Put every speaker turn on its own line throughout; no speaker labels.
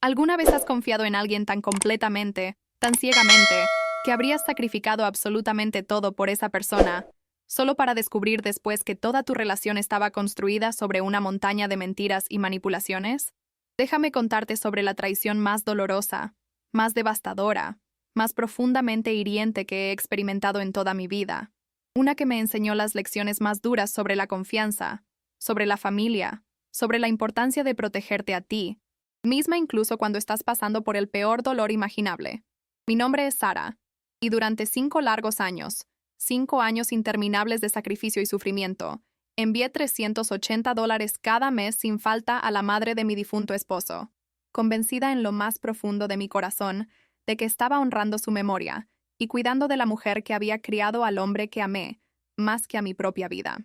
¿Alguna vez has confiado en alguien tan completamente, tan ciegamente, que habrías sacrificado absolutamente todo por esa persona, solo para descubrir después que toda tu relación estaba construida sobre una montaña de mentiras y manipulaciones? Déjame contarte sobre la traición más dolorosa, más devastadora, más profundamente hiriente que he experimentado en toda mi vida. Una que me enseñó las lecciones más duras sobre la confianza, sobre la familia, sobre la importancia de protegerte a ti, misma incluso cuando estás pasando por el peor dolor imaginable. Mi nombre es Sara, y durante 5 largos años, 5 años interminables de sacrificio y sufrimiento, envié $380 cada mes sin falta a la madre de mi difunto esposo, convencida en lo más profundo de mi corazón de que estaba honrando su memoria y cuidando de la mujer que había criado al hombre que amé, más que a mi propia vida.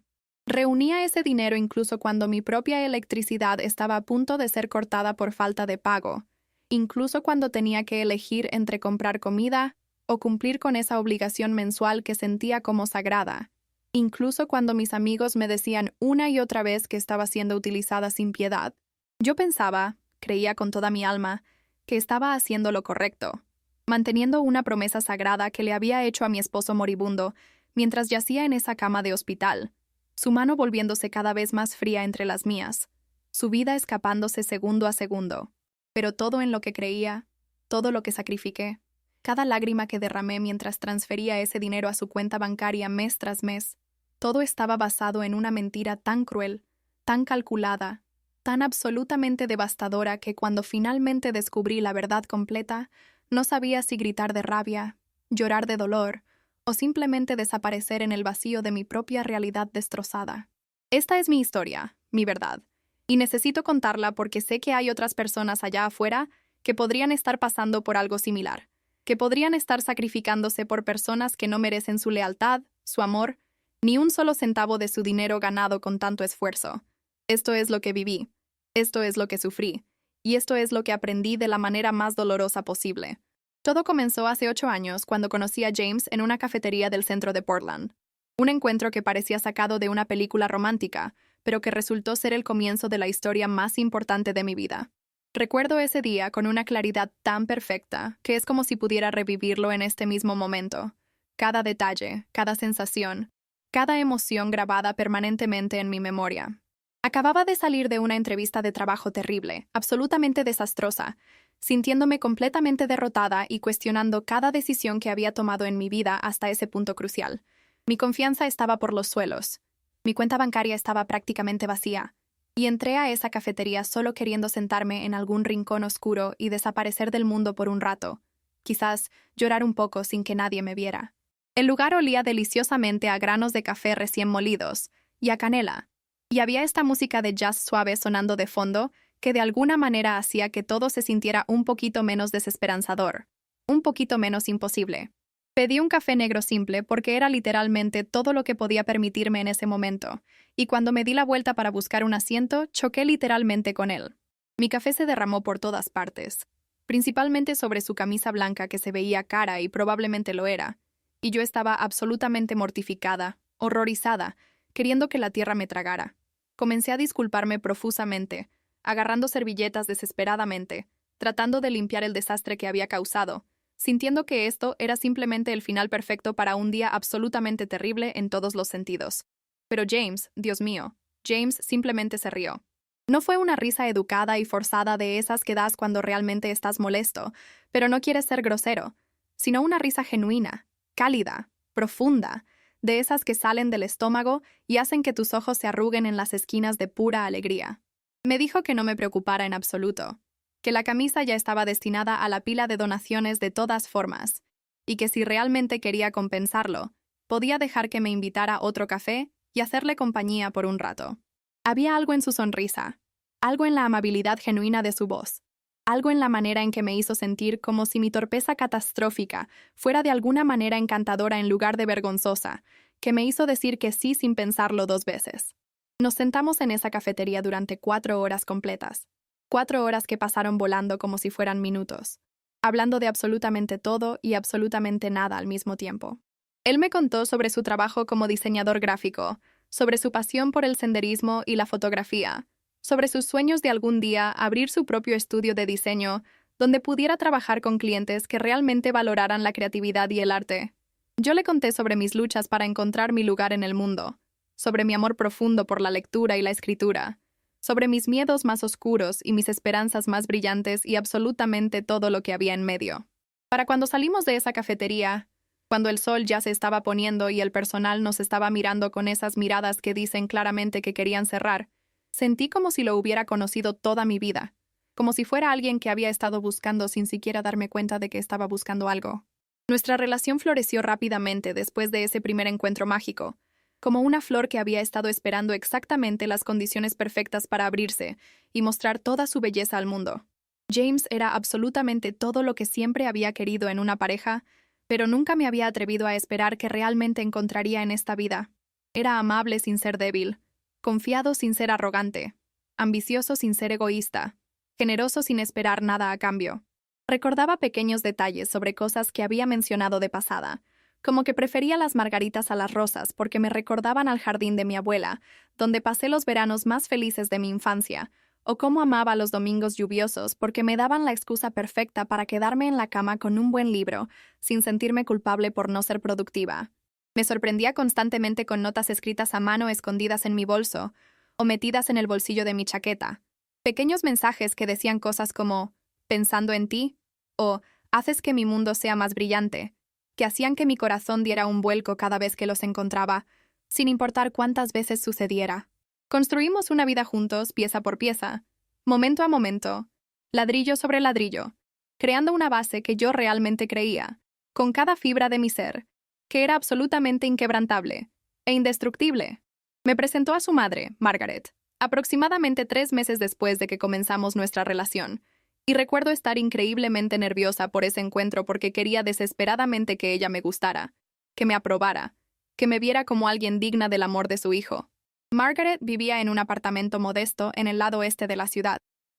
Reunía ese dinero incluso cuando mi propia electricidad estaba a punto de ser cortada por falta de pago, incluso cuando tenía que elegir entre comprar comida o cumplir con esa obligación mensual que sentía como sagrada, incluso cuando mis amigos me decían una y otra vez que estaba siendo utilizada sin piedad. Yo pensaba, creía con toda mi alma, que estaba haciendo lo correcto, manteniendo una promesa sagrada que le había hecho a mi esposo moribundo mientras yacía en esa cama de hospital, su mano volviéndose cada vez más fría entre las mías, su vida escapándose segundo a segundo. Pero todo en lo que creía, todo lo que sacrifiqué, cada lágrima que derramé mientras transfería ese dinero a su cuenta bancaria mes tras mes, todo estaba basado en una mentira tan cruel, tan calculada, tan absolutamente devastadora que cuando finalmente descubrí la verdad completa, no sabía si gritar de rabia, llorar de dolor, o simplemente desaparecer en el vacío de mi propia realidad destrozada. Esta es mi historia, mi verdad, y necesito contarla porque sé que hay otras personas allá afuera que podrían estar pasando por algo similar, que podrían estar sacrificándose por personas que no merecen su lealtad, su amor, ni un solo centavo de su dinero ganado con tanto esfuerzo. Esto es lo que viví, esto es lo que sufrí, y esto es lo que aprendí de la manera más dolorosa posible. Todo comenzó hace 8 años cuando conocí a James en una cafetería del centro de Portland. Un encuentro que parecía sacado de una película romántica, pero que resultó ser el comienzo de la historia más importante de mi vida. Recuerdo ese día con una claridad tan perfecta que es como si pudiera revivirlo en este mismo momento. Cada detalle, cada sensación, cada emoción grabada permanentemente en mi memoria. Acababa de salir de una entrevista de trabajo terrible, absolutamente desastrosa, sintiéndome completamente derrotada y cuestionando cada decisión que había tomado en mi vida hasta ese punto crucial. Mi confianza estaba por los suelos. Mi cuenta bancaria estaba prácticamente vacía. Y entré a esa cafetería solo queriendo sentarme en algún rincón oscuro y desaparecer del mundo por un rato. Quizás llorar un poco sin que nadie me viera. El lugar olía deliciosamente a granos de café recién molidos y a canela. Y había esta música de jazz suave sonando de fondo que de alguna manera hacía que todo se sintiera un poquito menos desesperanzador, un poquito menos imposible. Pedí un café negro simple porque era literalmente todo lo que podía permitirme en ese momento, y cuando me di la vuelta para buscar un asiento, choqué literalmente con él. Mi café se derramó por todas partes, principalmente sobre su camisa blanca que se veía cara y probablemente lo era, y yo estaba absolutamente mortificada, horrorizada, queriendo que la tierra me tragara. Comencé a disculparme profusamente, agarrando servilletas desesperadamente, tratando de limpiar el desastre que había causado, sintiendo que esto era simplemente el final perfecto para un día absolutamente terrible en todos los sentidos. Pero James, Dios mío, James simplemente se rió. No fue una risa educada y forzada de esas que das cuando realmente estás molesto, pero no quieres ser grosero, sino una risa genuina, cálida, profunda, de esas que salen del estómago y hacen que tus ojos se arruguen en las esquinas de pura alegría. Me dijo que no me preocupara en absoluto, que la camisa ya estaba destinada a la pila de donaciones de todas formas, y que si realmente quería compensarlo, podía dejar que me invitara otro café y hacerle compañía por un rato. Había algo en su sonrisa, algo en la amabilidad genuina de su voz, algo en la manera en que me hizo sentir como si mi torpeza catastrófica fuera de alguna manera encantadora en lugar de vergonzosa, que me hizo decir que sí sin pensarlo 2 veces. Nos sentamos en esa cafetería durante 4 horas completas. 4 horas que pasaron volando como si fueran minutos, hablando de absolutamente todo y absolutamente nada al mismo tiempo. Él me contó sobre su trabajo como diseñador gráfico, sobre su pasión por el senderismo y la fotografía, sobre sus sueños de algún día abrir su propio estudio de diseño, donde pudiera trabajar con clientes que realmente valoraran la creatividad y el arte. Yo le conté sobre mis luchas para encontrar mi lugar en el mundo, sobre mi amor profundo por la lectura y la escritura, sobre mis miedos más oscuros y mis esperanzas más brillantes y absolutamente todo lo que había en medio. Para cuando salimos de esa cafetería, cuando el sol ya se estaba poniendo y el personal nos estaba mirando con esas miradas que dicen claramente que querían cerrar, sentí como si lo hubiera conocido toda mi vida, como si fuera alguien que había estado buscando sin siquiera darme cuenta de que estaba buscando algo. Nuestra relación floreció rápidamente después de ese primer encuentro mágico, como una flor que había estado esperando exactamente las condiciones perfectas para abrirse y mostrar toda su belleza al mundo. James era absolutamente todo lo que siempre había querido en una pareja, pero nunca me había atrevido a esperar que realmente encontraría en esta vida. Era amable sin ser débil, confiado sin ser arrogante, ambicioso sin ser egoísta, generoso sin esperar nada a cambio. Recordaba pequeños detalles sobre cosas que había mencionado de pasada, como que prefería las margaritas a las rosas porque me recordaban al jardín de mi abuela, donde pasé los veranos más felices de mi infancia, o cómo amaba los domingos lluviosos porque me daban la excusa perfecta para quedarme en la cama con un buen libro, sin sentirme culpable por no ser productiva. Me sorprendía constantemente con notas escritas a mano escondidas en mi bolso, o metidas en el bolsillo de mi chaqueta. Pequeños mensajes que decían cosas como «pensando en ti» o «haces que mi mundo sea más brillante», que hacían que mi corazón diera un vuelco cada vez que los encontraba, sin importar cuántas veces sucediera. Construimos una vida juntos, pieza por pieza, momento a momento, ladrillo sobre ladrillo, creando una base que yo realmente creía, con cada fibra de mi ser, que era absolutamente inquebrantable e indestructible. Me presentó a su madre, Margaret, aproximadamente 3 meses después de que comenzamos nuestra relación, y recuerdo estar increíblemente nerviosa por ese encuentro porque quería desesperadamente que ella me gustara, que me aprobara, que me viera como alguien digna del amor de su hijo. Margaret vivía en un apartamento modesto en el lado este de la ciudad,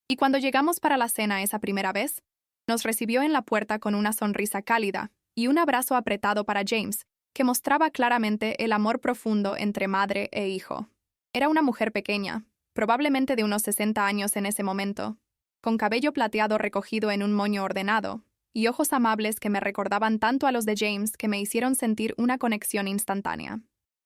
y cuando llegamos para la cena esa primera vez, nos recibió en la puerta con una sonrisa cálida y un abrazo apretado para James, que mostraba claramente el amor profundo entre madre e hijo. Era una mujer pequeña, probablemente de unos 60 años en ese momento, con cabello plateado recogido en un moño ordenado, y ojos amables que me recordaban tanto a los de James que me hicieron sentir una conexión instantánea.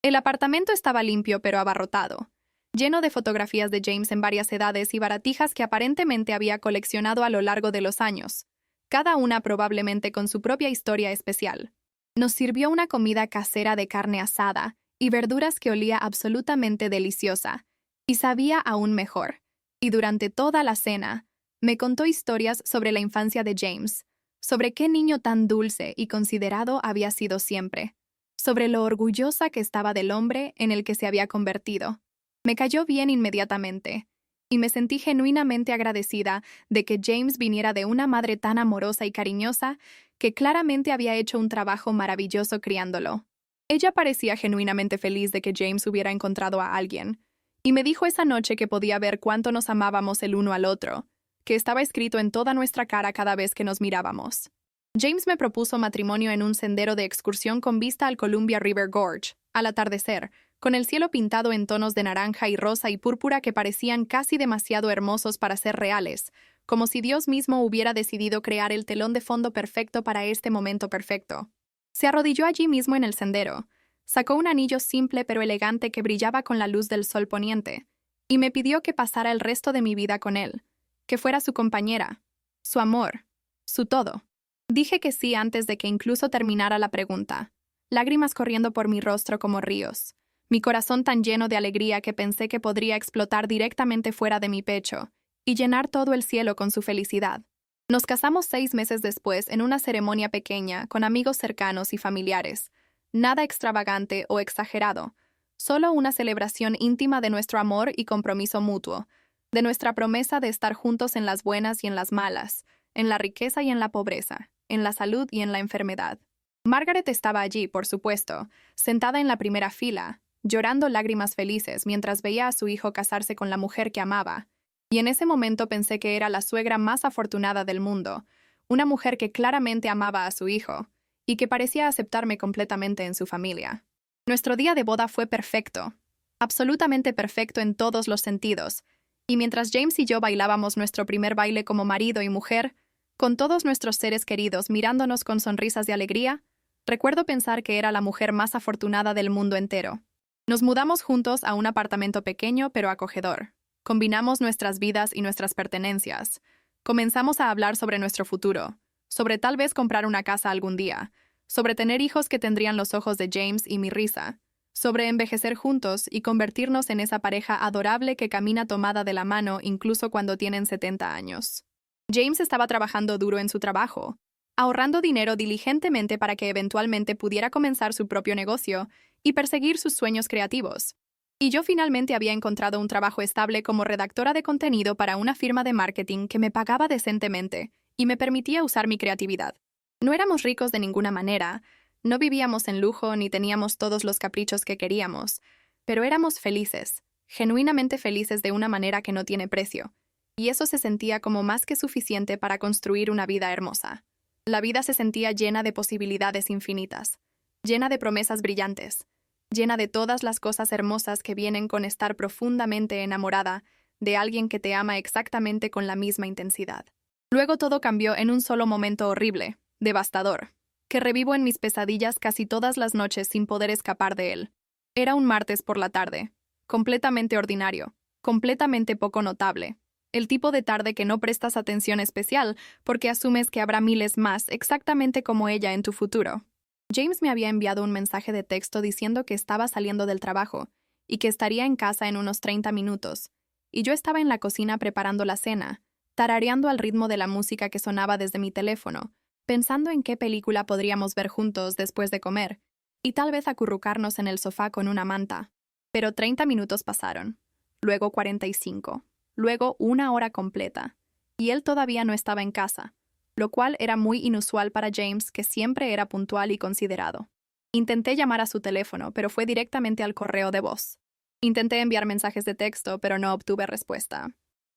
El apartamento estaba limpio pero abarrotado, lleno de fotografías de James en varias edades y baratijas que aparentemente había coleccionado a lo largo de los años, cada una probablemente con su propia historia especial. Nos sirvió una comida casera de carne asada y verduras que olía absolutamente deliciosa, y sabía aún mejor. Y durante toda la cena, me contó historias sobre la infancia de James, sobre qué niño tan dulce y considerado había sido siempre, sobre lo orgullosa que estaba del hombre en el que se había convertido. Me cayó bien inmediatamente, y me sentí genuinamente agradecida de que James viniera de una madre tan amorosa y cariñosa que claramente había hecho un trabajo maravilloso criándolo. Ella parecía genuinamente feliz de que James hubiera encontrado a alguien, y me dijo esa noche que podía ver cuánto nos amábamos el uno al otro, que estaba escrito en toda nuestra cara cada vez que nos mirábamos. James me propuso matrimonio en un sendero de excursión con vista al Columbia River Gorge, al atardecer, con el cielo pintado en tonos de naranja y rosa y púrpura que parecían casi demasiado hermosos para ser reales, como si Dios mismo hubiera decidido crear el telón de fondo perfecto para este momento perfecto. Se arrodilló allí mismo en el sendero, sacó un anillo simple pero elegante que brillaba con la luz del sol poniente, y me pidió que pasara el resto de mi vida con él, que fuera su compañera, su amor, su todo. Dije que sí antes de que incluso terminara la pregunta, lágrimas corriendo por mi rostro como ríos, mi corazón tan lleno de alegría que pensé que podría explotar directamente fuera de mi pecho y llenar todo el cielo con su felicidad. Nos casamos 6 meses después en una ceremonia pequeña con amigos cercanos y familiares, nada extravagante o exagerado, solo una celebración íntima de nuestro amor y compromiso mutuo, de nuestra promesa de estar juntos en las buenas y en las malas, en la riqueza y en la pobreza, en la salud y en la enfermedad. Margaret estaba allí, por supuesto, sentada en la primera fila, llorando lágrimas felices mientras veía a su hijo casarse con la mujer que amaba, y en ese momento pensé que era la suegra más afortunada del mundo, una mujer que claramente amaba a su hijo, y que parecía aceptarme completamente en su familia. Nuestro día de boda fue perfecto, absolutamente perfecto en todos los sentidos, Y mientras James y yo bailábamos nuestro primer baile como marido y mujer, con todos nuestros seres queridos mirándonos con sonrisas de alegría, recuerdo pensar que era la mujer más afortunada del mundo entero. Nos mudamos juntos a un apartamento pequeño pero acogedor. Combinamos nuestras vidas y nuestras pertenencias. Comenzamos a hablar sobre nuestro futuro, sobre tal vez comprar una casa algún día, sobre tener hijos que tendrían los ojos de James y mi risa, sobre envejecer juntos y convertirnos en esa pareja adorable que camina tomada de la mano incluso cuando tienen 70 años. James estaba trabajando duro en su trabajo, ahorrando dinero diligentemente para que eventualmente pudiera comenzar su propio negocio y perseguir sus sueños creativos. Y yo finalmente había encontrado un trabajo estable como redactora de contenido para una firma de marketing que me pagaba decentemente y me permitía usar mi creatividad. No éramos ricos de ninguna manera, no vivíamos en lujo ni teníamos todos los caprichos que queríamos, pero éramos felices, genuinamente felices de una manera que no tiene precio, y eso se sentía como más que suficiente para construir una vida hermosa. La vida se sentía llena de posibilidades infinitas, llena de promesas brillantes, llena de todas las cosas hermosas que vienen con estar profundamente enamorada de alguien que te ama exactamente con la misma intensidad. Luego todo cambió en un solo momento horrible, devastador, que revivo en mis pesadillas casi todas las noches sin poder escapar de él. Era un martes por la tarde, completamente ordinario, completamente poco notable, el tipo de tarde que no prestas atención especial porque asumes que habrá miles más exactamente como ella en tu futuro. James me había enviado un mensaje de texto diciendo que estaba saliendo del trabajo y que estaría en casa en unos 30 minutos, y yo estaba en la cocina preparando la cena, tarareando al ritmo de la música que sonaba desde mi teléfono, pensando en qué película podríamos ver juntos después de comer, y tal vez acurrucarnos en el sofá con una manta. Pero 30 minutos pasaron, luego 45, luego 1 hora completa, y él todavía no estaba en casa, lo cual era muy inusual para James, que siempre era puntual y considerado. Intenté llamar a su teléfono, pero fue directamente al correo de voz. Intenté enviar mensajes de texto, pero no obtuve respuesta.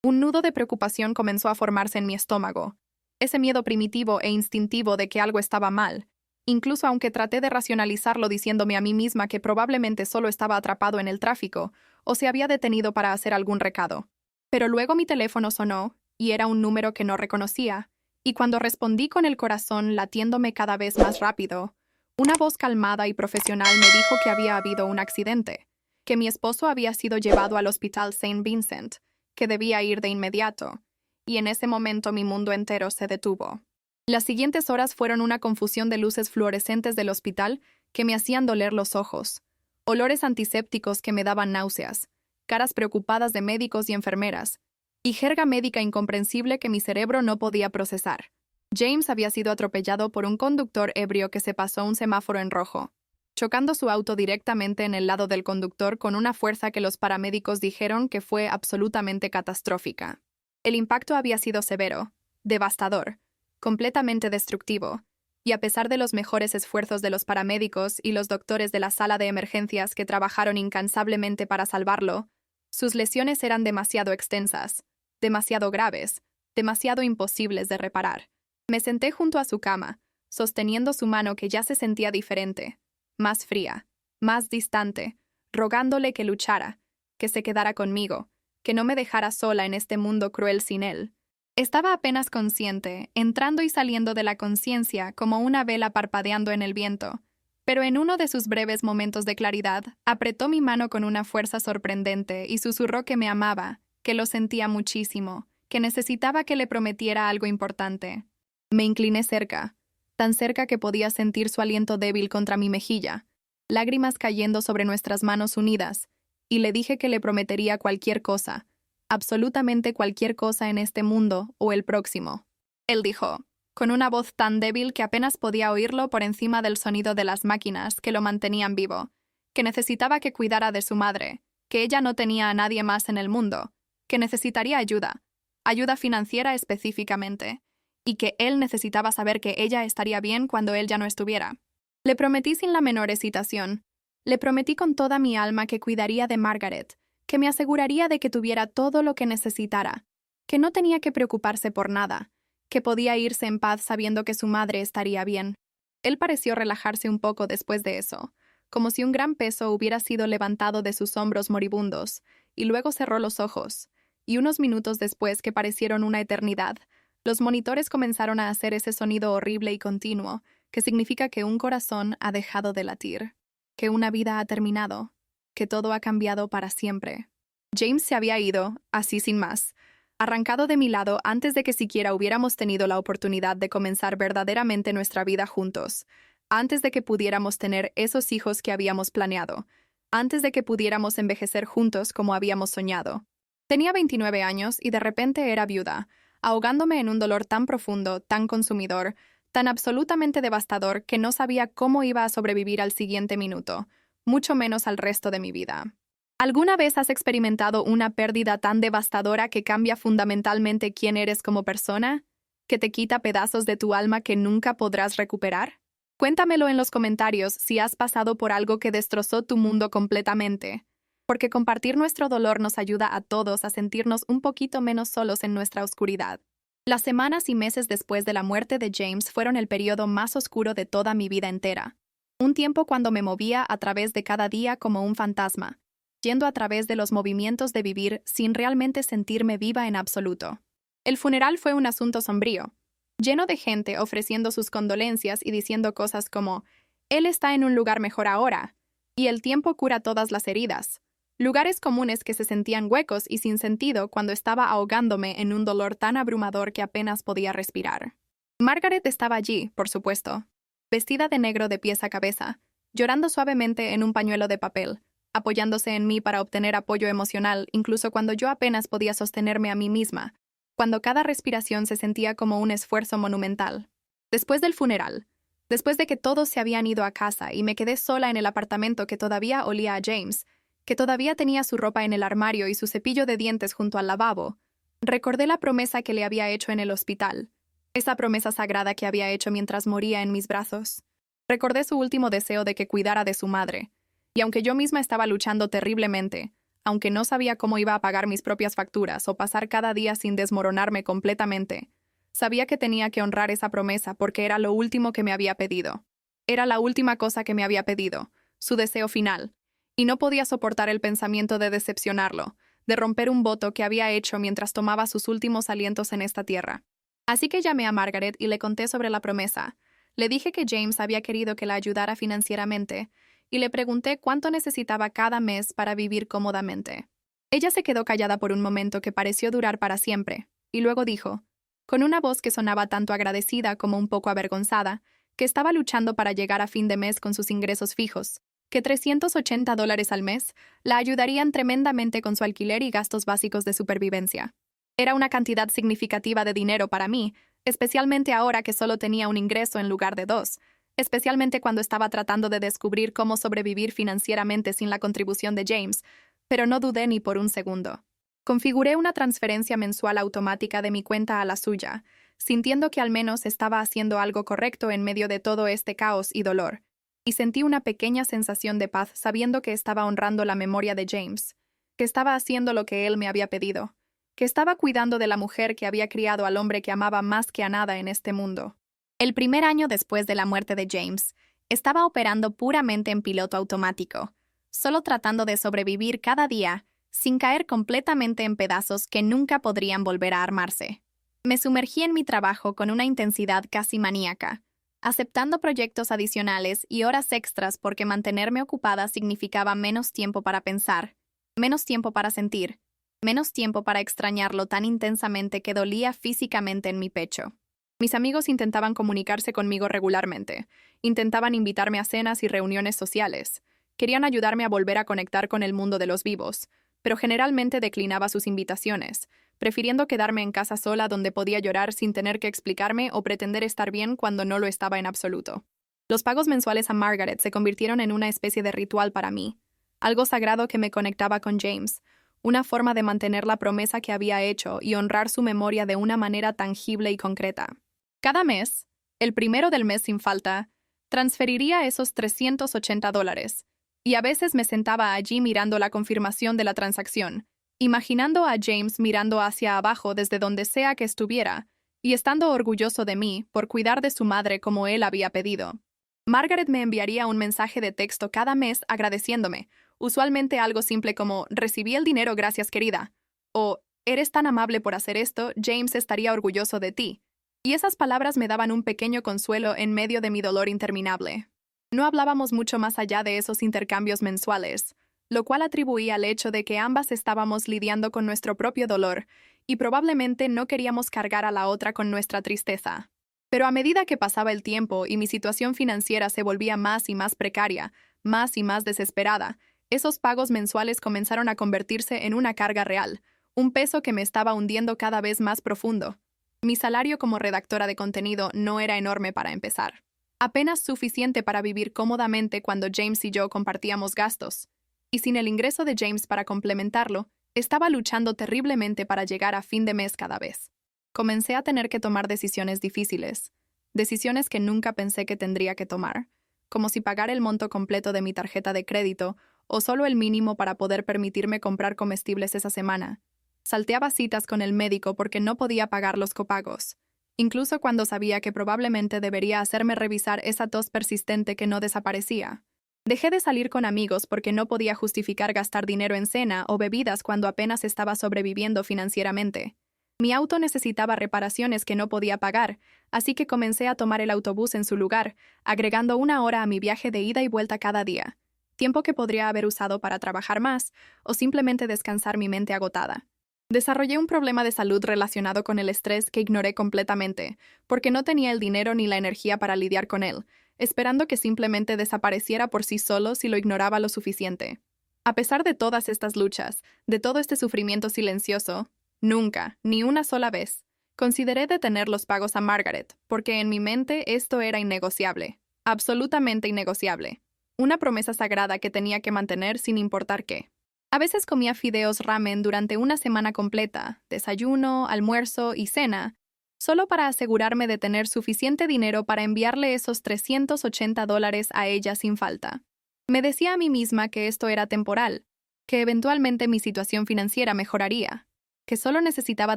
Un nudo de preocupación comenzó a formarse en mi estómago, ese miedo primitivo e instintivo de que algo estaba mal, incluso aunque traté de racionalizarlo diciéndome a mí misma que probablemente solo estaba atrapado en el tráfico o se había detenido para hacer algún recado. Pero luego mi teléfono sonó, y era un número que no reconocía, y cuando respondí con el corazón latiéndome cada vez más rápido, una voz calmada y profesional me dijo que había habido un accidente, que mi esposo había sido llevado al hospital Saint Vincent, que debía ir de inmediato, y en ese momento mi mundo entero se detuvo. Las siguientes horas fueron una confusión de luces fluorescentes del hospital que me hacían doler los ojos, olores antisépticos que me daban náuseas, caras preocupadas de médicos y enfermeras, y jerga médica incomprensible que mi cerebro no podía procesar. James había sido atropellado por un conductor ebrio que se pasó un semáforo en rojo, chocando su auto directamente en el lado del conductor con una fuerza que los paramédicos dijeron que fue absolutamente catastrófica. El impacto había sido severo, devastador, completamente destructivo, y a pesar de los mejores esfuerzos de los paramédicos y los doctores de la sala de emergencias que trabajaron incansablemente para salvarlo, sus lesiones eran demasiado extensas, demasiado graves, demasiado imposibles de reparar. Me senté junto a su cama, sosteniendo su mano que ya se sentía diferente, más fría, más distante, rogándole que luchara, que se quedara conmigo, que no me dejara sola en este mundo cruel sin él. Estaba apenas consciente, entrando y saliendo de la conciencia como una vela parpadeando en el viento, pero en uno de sus breves momentos de claridad, apretó mi mano con una fuerza sorprendente y susurró que me amaba, que lo sentía muchísimo, que necesitaba que le prometiera algo importante. Me incliné cerca, tan cerca que podía sentir su aliento débil contra mi mejilla, lágrimas cayendo sobre nuestras manos unidas, y le dije que le prometería cualquier cosa, absolutamente cualquier cosa en este mundo o el próximo. Él dijo, con una voz tan débil que apenas podía oírlo por encima del sonido de las máquinas que lo mantenían vivo, que necesitaba que cuidara de su madre, que ella no tenía a nadie más en el mundo, que necesitaría ayuda, ayuda financiera específicamente, y que él necesitaba saber que ella estaría bien cuando él ya no estuviera. Le prometí sin la menor hesitación. Le prometí con toda mi alma que cuidaría de Margaret, que me aseguraría de que tuviera todo lo que necesitara, que no tenía que preocuparse por nada, que podía irse en paz sabiendo que su madre estaría bien. Él pareció relajarse un poco después de eso, como si un gran peso hubiera sido levantado de sus hombros moribundos, y luego cerró los ojos, y unos minutos después, que parecieron una eternidad, los monitores comenzaron a hacer ese sonido horrible y continuo, que significa que un corazón ha dejado de latir, que una vida ha terminado, que todo ha cambiado para siempre. James se había ido, así sin más, arrancado de mi lado antes de que siquiera hubiéramos tenido la oportunidad de comenzar verdaderamente nuestra vida juntos, antes de que pudiéramos tener esos hijos que habíamos planeado, antes de que pudiéramos envejecer juntos como habíamos soñado. Tenía 29 años y de repente era viuda, ahogándome en un dolor tan profundo, tan consumidor, tan absolutamente devastador que no sabía cómo iba a sobrevivir al siguiente minuto, mucho menos al resto de mi vida. ¿Alguna vez has experimentado una pérdida tan devastadora que cambia fundamentalmente quién eres como persona? ¿Que te quita pedazos de tu alma que nunca podrás recuperar? Cuéntamelo en los comentarios si has pasado por algo que destrozó tu mundo completamente, porque compartir nuestro dolor nos ayuda a todos a sentirnos un poquito menos solos en nuestra oscuridad. Las semanas y meses después de la muerte de James fueron el periodo más oscuro de toda mi vida entera. Un tiempo cuando me movía a través de cada día como un fantasma, yendo a través de los movimientos de vivir sin realmente sentirme viva en absoluto. El funeral fue un asunto sombrío, lleno de gente ofreciendo sus condolencias y diciendo cosas como «Él está en un lugar mejor ahora», y «El tiempo cura todas las heridas», lugares comunes que se sentían huecos y sin sentido cuando estaba ahogándome en un dolor tan abrumador que apenas podía respirar. Margaret estaba allí, por supuesto, vestida de negro de pies a cabeza, llorando suavemente en un pañuelo de papel, apoyándose en mí para obtener apoyo emocional incluso cuando yo apenas podía sostenerme a mí misma, cuando cada respiración se sentía como un esfuerzo monumental. Después del funeral, después de que todos se habían ido a casa y me quedé sola en el apartamento que todavía olía a James, que todavía tenía su ropa en el armario y su cepillo de dientes junto al lavabo, recordé la promesa que le había hecho en el hospital, esa promesa sagrada que había hecho mientras moría en mis brazos. Recordé su último deseo de que cuidara de su madre, y aunque yo misma estaba luchando terriblemente, aunque no sabía cómo iba a pagar mis propias facturas o pasar cada día sin desmoronarme completamente, sabía que tenía que honrar esa promesa porque era lo último que me había pedido. Era la última cosa que me había pedido, su deseo final, y no podía soportar el pensamiento de decepcionarlo, de romper un voto que había hecho mientras tomaba sus últimos alientos en esta tierra. Así que llamé a Margaret y le conté sobre la promesa. Le dije que James había querido que la ayudara financieramente, y le pregunté cuánto necesitaba cada mes para vivir cómodamente. Ella se quedó callada por un momento que pareció durar para siempre, y luego dijo, con una voz que sonaba tanto agradecida como un poco avergonzada, que estaba luchando para llegar a fin de mes con sus ingresos fijos, que $380 al mes la ayudarían tremendamente con su alquiler y gastos básicos de supervivencia. Era una cantidad significativa de dinero para mí, especialmente ahora que solo tenía un ingreso en lugar de dos, especialmente cuando estaba tratando de descubrir cómo sobrevivir financieramente sin la contribución de James, pero no dudé ni por un segundo. Configuré una transferencia mensual automática de mi cuenta a la suya, sintiendo que al menos estaba haciendo algo correcto en medio de todo este caos y dolor, y sentí una pequeña sensación de paz sabiendo que estaba honrando la memoria de James, que estaba haciendo lo que él me había pedido, que estaba cuidando de la mujer que había criado al hombre que amaba más que a nada en este mundo. El primer año después de la muerte de James, estaba operando puramente en piloto automático, solo tratando de sobrevivir cada día, sin caer completamente en pedazos que nunca podrían volver a armarse. Me sumergí en mi trabajo con una intensidad casi maníaca, aceptando proyectos adicionales y horas extras porque mantenerme ocupada significaba menos tiempo para pensar, menos tiempo para sentir, menos tiempo para extrañarlo tan intensamente que dolía físicamente en mi pecho. Mis amigos intentaban comunicarse conmigo regularmente, intentaban invitarme a cenas y reuniones sociales, querían ayudarme a volver a conectar con el mundo de los vivos, pero generalmente declinaba sus invitaciones, prefiriendo quedarme en casa sola donde podía llorar sin tener que explicarme o pretender estar bien cuando no lo estaba en absoluto. Los pagos mensuales a Margaret se convirtieron en una especie de ritual para mí, algo sagrado que me conectaba con James, una forma de mantener la promesa que había hecho y honrar su memoria de una manera tangible y concreta. Cada mes, el primero del mes sin falta, transferiría esos $380, y a veces me sentaba allí mirando la confirmación de la transacción, imaginando a James mirando hacia abajo desde donde sea que estuviera, y estando orgulloso de mí por cuidar de su madre como él había pedido. Margaret me enviaría un mensaje de texto cada mes agradeciéndome, usualmente algo simple como «Recibí el dinero, gracias querida», o Eres tan amable por hacer esto, James estaría orgulloso de ti. Y esas palabras me daban un pequeño consuelo en medio de mi dolor interminable. No hablábamos mucho más allá de esos intercambios mensuales, lo cual atribuí al hecho de que ambas estábamos lidiando con nuestro propio dolor y probablemente no queríamos cargar a la otra con nuestra tristeza. Pero a medida que pasaba el tiempo y mi situación financiera se volvía más y más precaria, más y más desesperada, esos pagos mensuales comenzaron a convertirse en una carga real, un peso que me estaba hundiendo cada vez más profundo. Mi salario como redactora de contenido no era enorme para empezar. Apenas suficiente para vivir cómodamente cuando James y yo compartíamos gastos. Y sin el ingreso de James para complementarlo, estaba luchando terriblemente para llegar a fin de mes cada vez. Comencé a tener que tomar decisiones difíciles, decisiones que nunca pensé que tendría que tomar, como si pagar el monto completo de mi tarjeta de crédito o solo el mínimo para poder permitirme comprar comestibles esa semana. Salteaba citas con el médico porque no podía pagar los copagos, incluso cuando sabía que probablemente debería hacerme revisar esa tos persistente que no desaparecía. Dejé de salir con amigos porque no podía justificar gastar dinero en cena o bebidas cuando apenas estaba sobreviviendo financieramente. Mi auto necesitaba reparaciones que no podía pagar, así que comencé a tomar el autobús en su lugar, agregando 1 hora a mi viaje de ida y vuelta cada día, tiempo que podría haber usado para trabajar más o simplemente descansar mi mente agotada. Desarrollé un problema de salud relacionado con el estrés que ignoré completamente, porque no tenía el dinero ni la energía para lidiar con él, esperando que simplemente desapareciera por sí solo si lo ignoraba lo suficiente. A pesar de todas estas luchas, de todo este sufrimiento silencioso, nunca, ni una sola vez, consideré detener los pagos a Margaret, porque en mi mente esto era innegociable, absolutamente innegociable, una promesa sagrada que tenía que mantener sin importar qué. A veces comía fideos ramen durante una semana completa, desayuno, almuerzo y cena, solo para asegurarme de tener suficiente dinero para enviarle esos $380 a ella sin falta. Me decía a mí misma que esto era temporal, que eventualmente mi situación financiera mejoraría, que solo necesitaba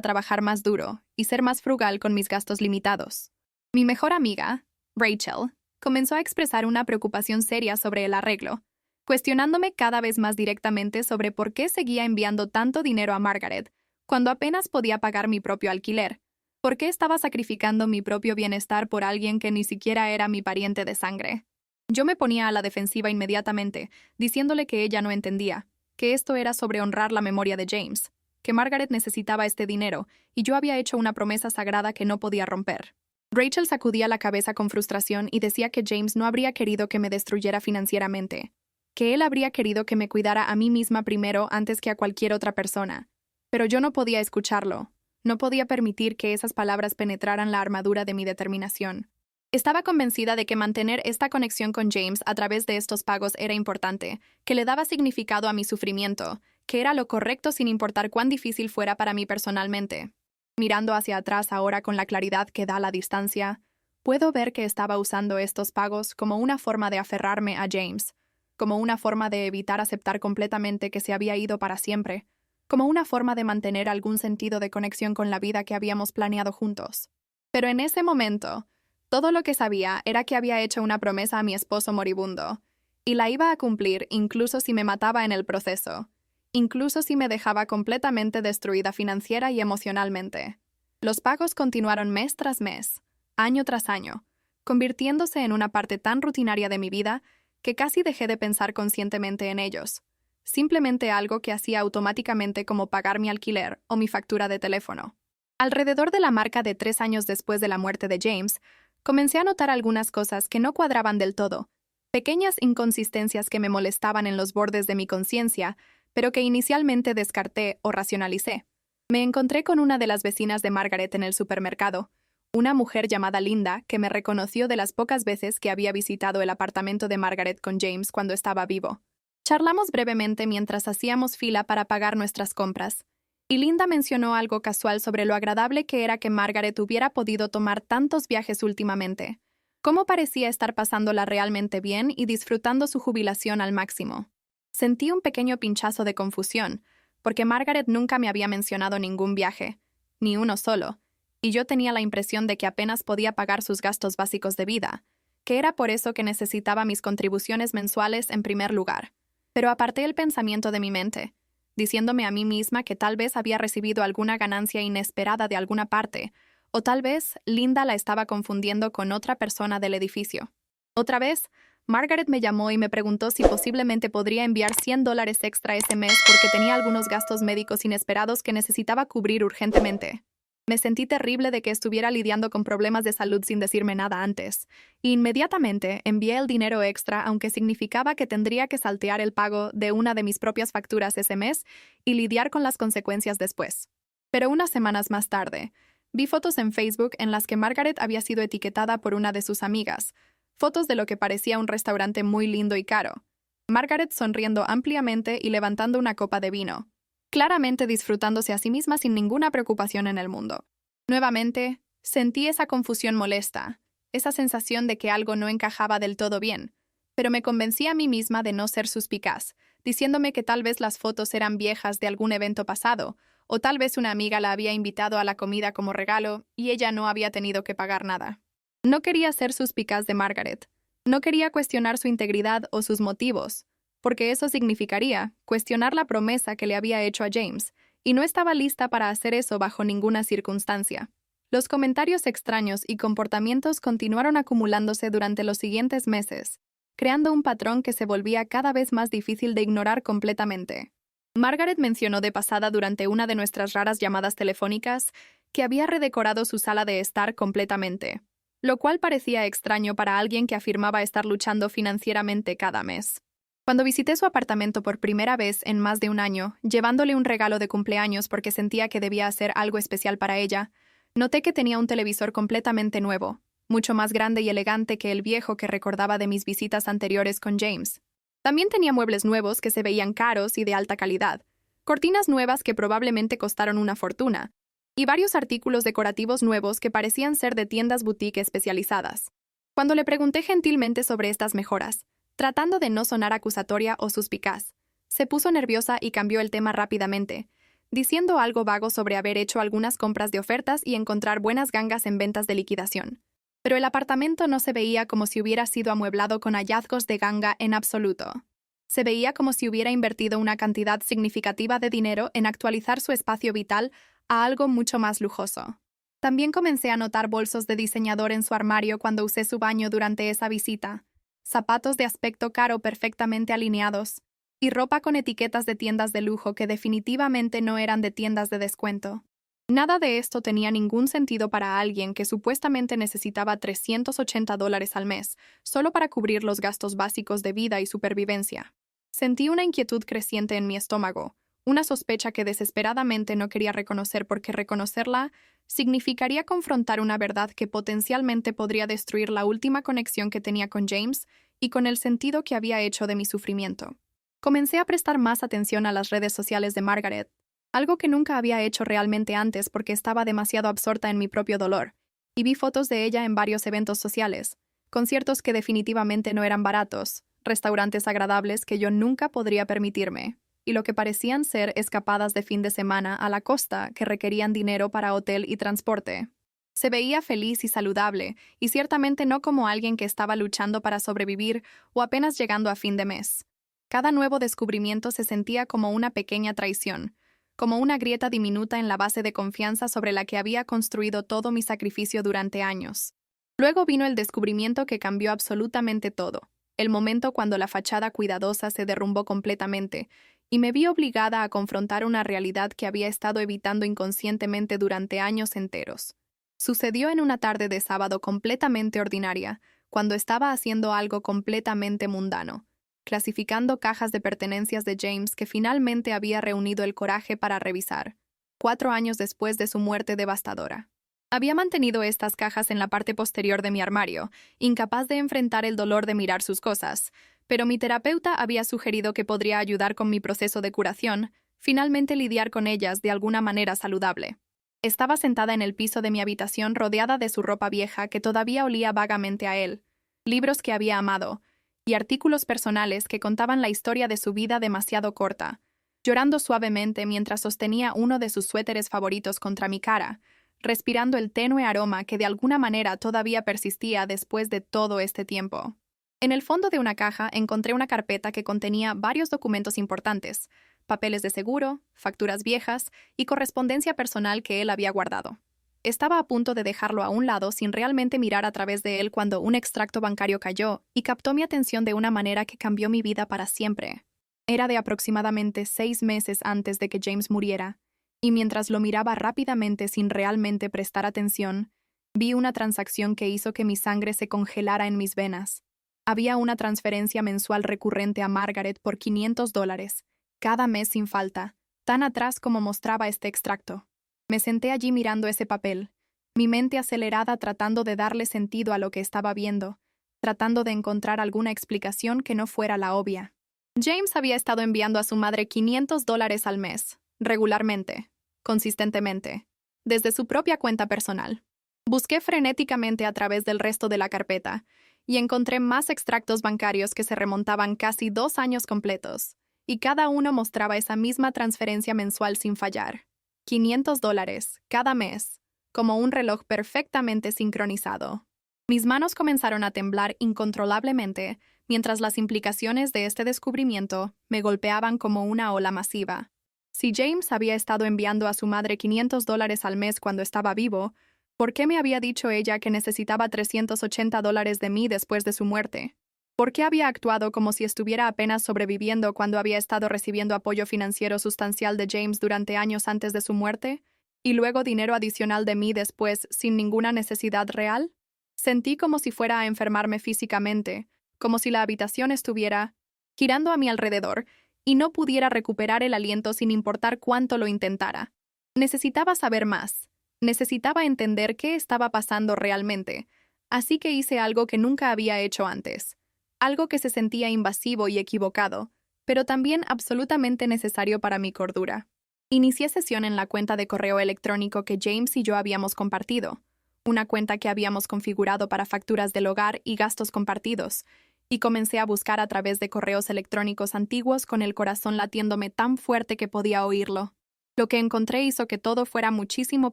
trabajar más duro y ser más frugal con mis gastos limitados. Mi mejor amiga, Rachel, comenzó a expresar una preocupación seria sobre el arreglo, cuestionándome cada vez más directamente sobre por qué seguía enviando tanto dinero a Margaret cuando apenas podía pagar mi propio alquiler, por qué estaba sacrificando mi propio bienestar por alguien que ni siquiera era mi pariente de sangre. Yo me ponía a la defensiva inmediatamente, diciéndole que ella no entendía, que esto era sobre honrar la memoria de James, que Margaret necesitaba este dinero y yo había hecho una promesa sagrada que no podía romper. Rachel sacudía la cabeza con frustración y decía que James no habría querido que me destruyera financieramente, que él habría querido que me cuidara a mí misma primero antes que a cualquier otra persona. Pero yo no podía escucharlo. No podía permitir que esas palabras penetraran la armadura de mi determinación. Estaba convencida de que mantener esta conexión con James a través de estos pagos era importante, que le daba significado a mi sufrimiento, que era lo correcto sin importar cuán difícil fuera para mí personalmente. Mirando hacia atrás ahora con la claridad que da la distancia, puedo ver que estaba usando estos pagos como una forma de aferrarme a James, como una forma de evitar aceptar completamente que se había ido para siempre, como una forma de mantener algún sentido de conexión con la vida que habíamos planeado juntos. Pero en ese momento, todo lo que sabía era que había hecho una promesa a mi esposo moribundo, y la iba a cumplir incluso si me mataba en el proceso, incluso si me dejaba completamente destruida financiera y emocionalmente. Los pagos continuaron mes tras mes, año tras año, convirtiéndose en una parte tan rutinaria de mi vida que casi dejé de pensar conscientemente en ellos. Simplemente algo que hacía automáticamente como pagar mi alquiler o mi factura de teléfono. Alrededor de la marca de 3 años después de la muerte de James, comencé a notar algunas cosas que no cuadraban del todo, pequeñas inconsistencias que me molestaban en los bordes de mi conciencia, pero que inicialmente descarté o racionalicé. Me encontré con una de las vecinas de Margaret en el supermercado, una mujer llamada Linda que me reconoció de las pocas veces que había visitado el apartamento de Margaret con James cuando estaba vivo. Charlamos brevemente mientras hacíamos fila para pagar nuestras compras, y Linda mencionó algo casual sobre lo agradable que era que Margaret hubiera podido tomar tantos viajes últimamente, cómo parecía estar pasándola realmente bien y disfrutando su jubilación al máximo. Sentí un pequeño pinchazo de confusión, porque Margaret nunca me había mencionado ningún viaje, ni uno solo, y yo tenía la impresión de que apenas podía pagar sus gastos básicos de vida, que era por eso que necesitaba mis contribuciones mensuales en primer lugar. Pero aparté el pensamiento de mi mente. diciéndome a mí misma que tal vez había recibido alguna ganancia inesperada de alguna parte, o tal vez Linda la estaba confundiendo con otra persona del edificio. Otra vez, Margaret me llamó y me preguntó si posiblemente podría enviar $100 extra ese mes porque tenía algunos gastos médicos inesperados que necesitaba cubrir urgentemente. Me sentí terrible de que estuviera lidiando con problemas de salud sin decirme nada antes. Inmediatamente envié el dinero extra, aunque significaba que tendría que saltear el pago de una de mis propias facturas ese mes y lidiar con las consecuencias después. Pero unas semanas más tarde, vi fotos en Facebook en las que Margaret había sido etiquetada por una de sus amigas, fotos de lo que parecía un restaurante muy lindo y caro. Margaret sonriendo ampliamente y levantando una copa de vino, claramente disfrutándose a sí misma sin ninguna preocupación en el mundo. Nuevamente, sentí esa confusión molesta, esa sensación de que algo no encajaba del todo bien, pero me convencí a mí misma de no ser suspicaz, diciéndome que tal vez las fotos eran viejas de algún evento pasado, o tal vez una amiga la había invitado a la comida como regalo y ella no había tenido que pagar nada. No quería ser suspicaz de Margaret. No quería cuestionar su integridad o sus motivos, porque eso significaría cuestionar la promesa que le había hecho a James, y no estaba lista para hacer eso bajo ninguna circunstancia. Los comentarios extraños y comportamientos continuaron acumulándose durante los siguientes meses, creando un patrón que se volvía cada vez más difícil de ignorar completamente. Margaret mencionó de pasada durante una de nuestras raras llamadas telefónicas que había redecorado su sala de estar completamente, lo cual parecía extraño para alguien que afirmaba estar luchando financieramente cada mes. Cuando visité su apartamento por primera vez en más de un año, llevándole un regalo de cumpleaños porque sentía que debía hacer algo especial para ella, noté que tenía un televisor completamente nuevo, mucho más grande y elegante que el viejo que recordaba de mis visitas anteriores con James. También tenía muebles nuevos que se veían caros y de alta calidad, cortinas nuevas que probablemente costaron una fortuna, y varios artículos decorativos nuevos que parecían ser de tiendas boutique especializadas. Cuando le pregunté gentilmente sobre estas mejoras, tratando de no sonar acusatoria o suspicaz, se puso nerviosa y cambió el tema rápidamente, diciendo algo vago sobre haber hecho algunas compras de ofertas y encontrar buenas gangas en ventas de liquidación. Pero el apartamento no se veía como si hubiera sido amueblado con hallazgos de ganga en absoluto. Se veía como si hubiera invertido una cantidad significativa de dinero en actualizar su espacio vital a algo mucho más lujoso. También comencé a notar bolsos de diseñador en su armario cuando usé su baño durante esa visita, zapatos de aspecto caro perfectamente alineados, y ropa con etiquetas de tiendas de lujo que definitivamente no eran de tiendas de descuento. Nada de esto tenía ningún sentido para alguien que supuestamente necesitaba $380 al mes, solo para cubrir los gastos básicos de vida y supervivencia. Sentí una inquietud creciente en mi estómago, una sospecha que desesperadamente no quería reconocer porque reconocerla significaría confrontar una verdad que potencialmente podría destruir la última conexión que tenía con James y con el sentido que había hecho de mi sufrimiento. Comencé a prestar más atención a las redes sociales de Margaret, algo que nunca había hecho realmente antes porque estaba demasiado absorta en mi propio dolor, y vi fotos de ella en varios eventos sociales, conciertos que definitivamente no eran baratos, restaurantes agradables que yo nunca podría permitirme, y lo que parecían ser escapadas de fin de semana a la costa que requerían dinero para hotel y transporte. Se veía feliz y saludable, y ciertamente no como alguien que estaba luchando para sobrevivir o apenas llegando a fin de mes. Cada nuevo descubrimiento se sentía como una pequeña traición, como una grieta diminuta en la base de confianza sobre la que había construido todo mi sacrificio durante años. Luego vino el descubrimiento que cambió absolutamente todo, el momento cuando la fachada cuidadosa se derrumbó completamente, y me vi obligada a confrontar una realidad que había estado evitando inconscientemente durante años enteros. Sucedió en una tarde de sábado completamente ordinaria, cuando estaba haciendo algo completamente mundano, clasificando cajas de pertenencias de James que finalmente había reunido el coraje para revisar, 4 años después de su muerte devastadora. Había mantenido estas cajas en la parte posterior de mi armario, incapaz de enfrentar el dolor de mirar sus cosas, pero mi terapeuta había sugerido que podría ayudar con mi proceso de curación, finalmente lidiar con ellas de alguna manera saludable. Estaba sentada en el piso de mi habitación rodeada de su ropa vieja que todavía olía vagamente a él, libros que había amado, y artículos personales que contaban la historia de su vida demasiado corta, llorando suavemente mientras sostenía uno de sus suéteres favoritos contra mi cara, respirando el tenue aroma que de alguna manera todavía persistía después de todo este tiempo. En el fondo de una caja encontré una carpeta que contenía varios documentos importantes, papeles de seguro, facturas viejas y correspondencia personal que él había guardado. Estaba a punto de dejarlo a un lado sin realmente mirar a través de él cuando un extracto bancario cayó y captó mi atención de una manera que cambió mi vida para siempre. Era de aproximadamente 6 meses antes de que James muriera, y mientras lo miraba rápidamente sin realmente prestar atención, vi una transacción que hizo que mi sangre se congelara en mis venas. Había una transferencia mensual recurrente a Margaret por $500, cada mes sin falta, tan atrás como mostraba este extracto. Me senté allí mirando ese papel, mi mente acelerada tratando de darle sentido a lo que estaba viendo, tratando de encontrar alguna explicación que no fuera la obvia. James había estado enviando a su madre $500 al mes, regularmente, consistentemente, desde su propia cuenta personal. Busqué frenéticamente a través del resto de la carpeta y encontré más extractos bancarios que se remontaban casi 2 años completos, y cada uno mostraba esa misma transferencia mensual sin fallar. $500 cada mes, como un reloj perfectamente sincronizado. Mis manos comenzaron a temblar incontrolablemente mientras las implicaciones de este descubrimiento me golpeaban como una ola masiva. Si James había estado enviando a su madre $500 al mes cuando estaba vivo, ¿por qué me había dicho ella que necesitaba $380 de mí después de su muerte? ¿Por qué había actuado como si estuviera apenas sobreviviendo cuando había estado recibiendo apoyo financiero sustancial de James durante años antes de su muerte? ¿Y luego dinero adicional de mí después sin ninguna necesidad real? Sentí como si fuera a enfermarme físicamente, como si la habitación estuviera girando a mi alrededor y no pudiera recuperar el aliento sin importar cuánto lo intentara. Necesitaba saber más. Necesitaba entender qué estaba pasando realmente, así que hice algo que nunca había hecho antes. Algo que se sentía invasivo y equivocado, pero también absolutamente necesario para mi cordura. Inicié sesión en la cuenta de correo electrónico que James y yo habíamos compartido, una cuenta que habíamos configurado para facturas del hogar y gastos compartidos, y comencé a buscar a través de correos electrónicos antiguos con el corazón latiéndome tan fuerte que podía oírlo. Lo que encontré hizo que todo fuera muchísimo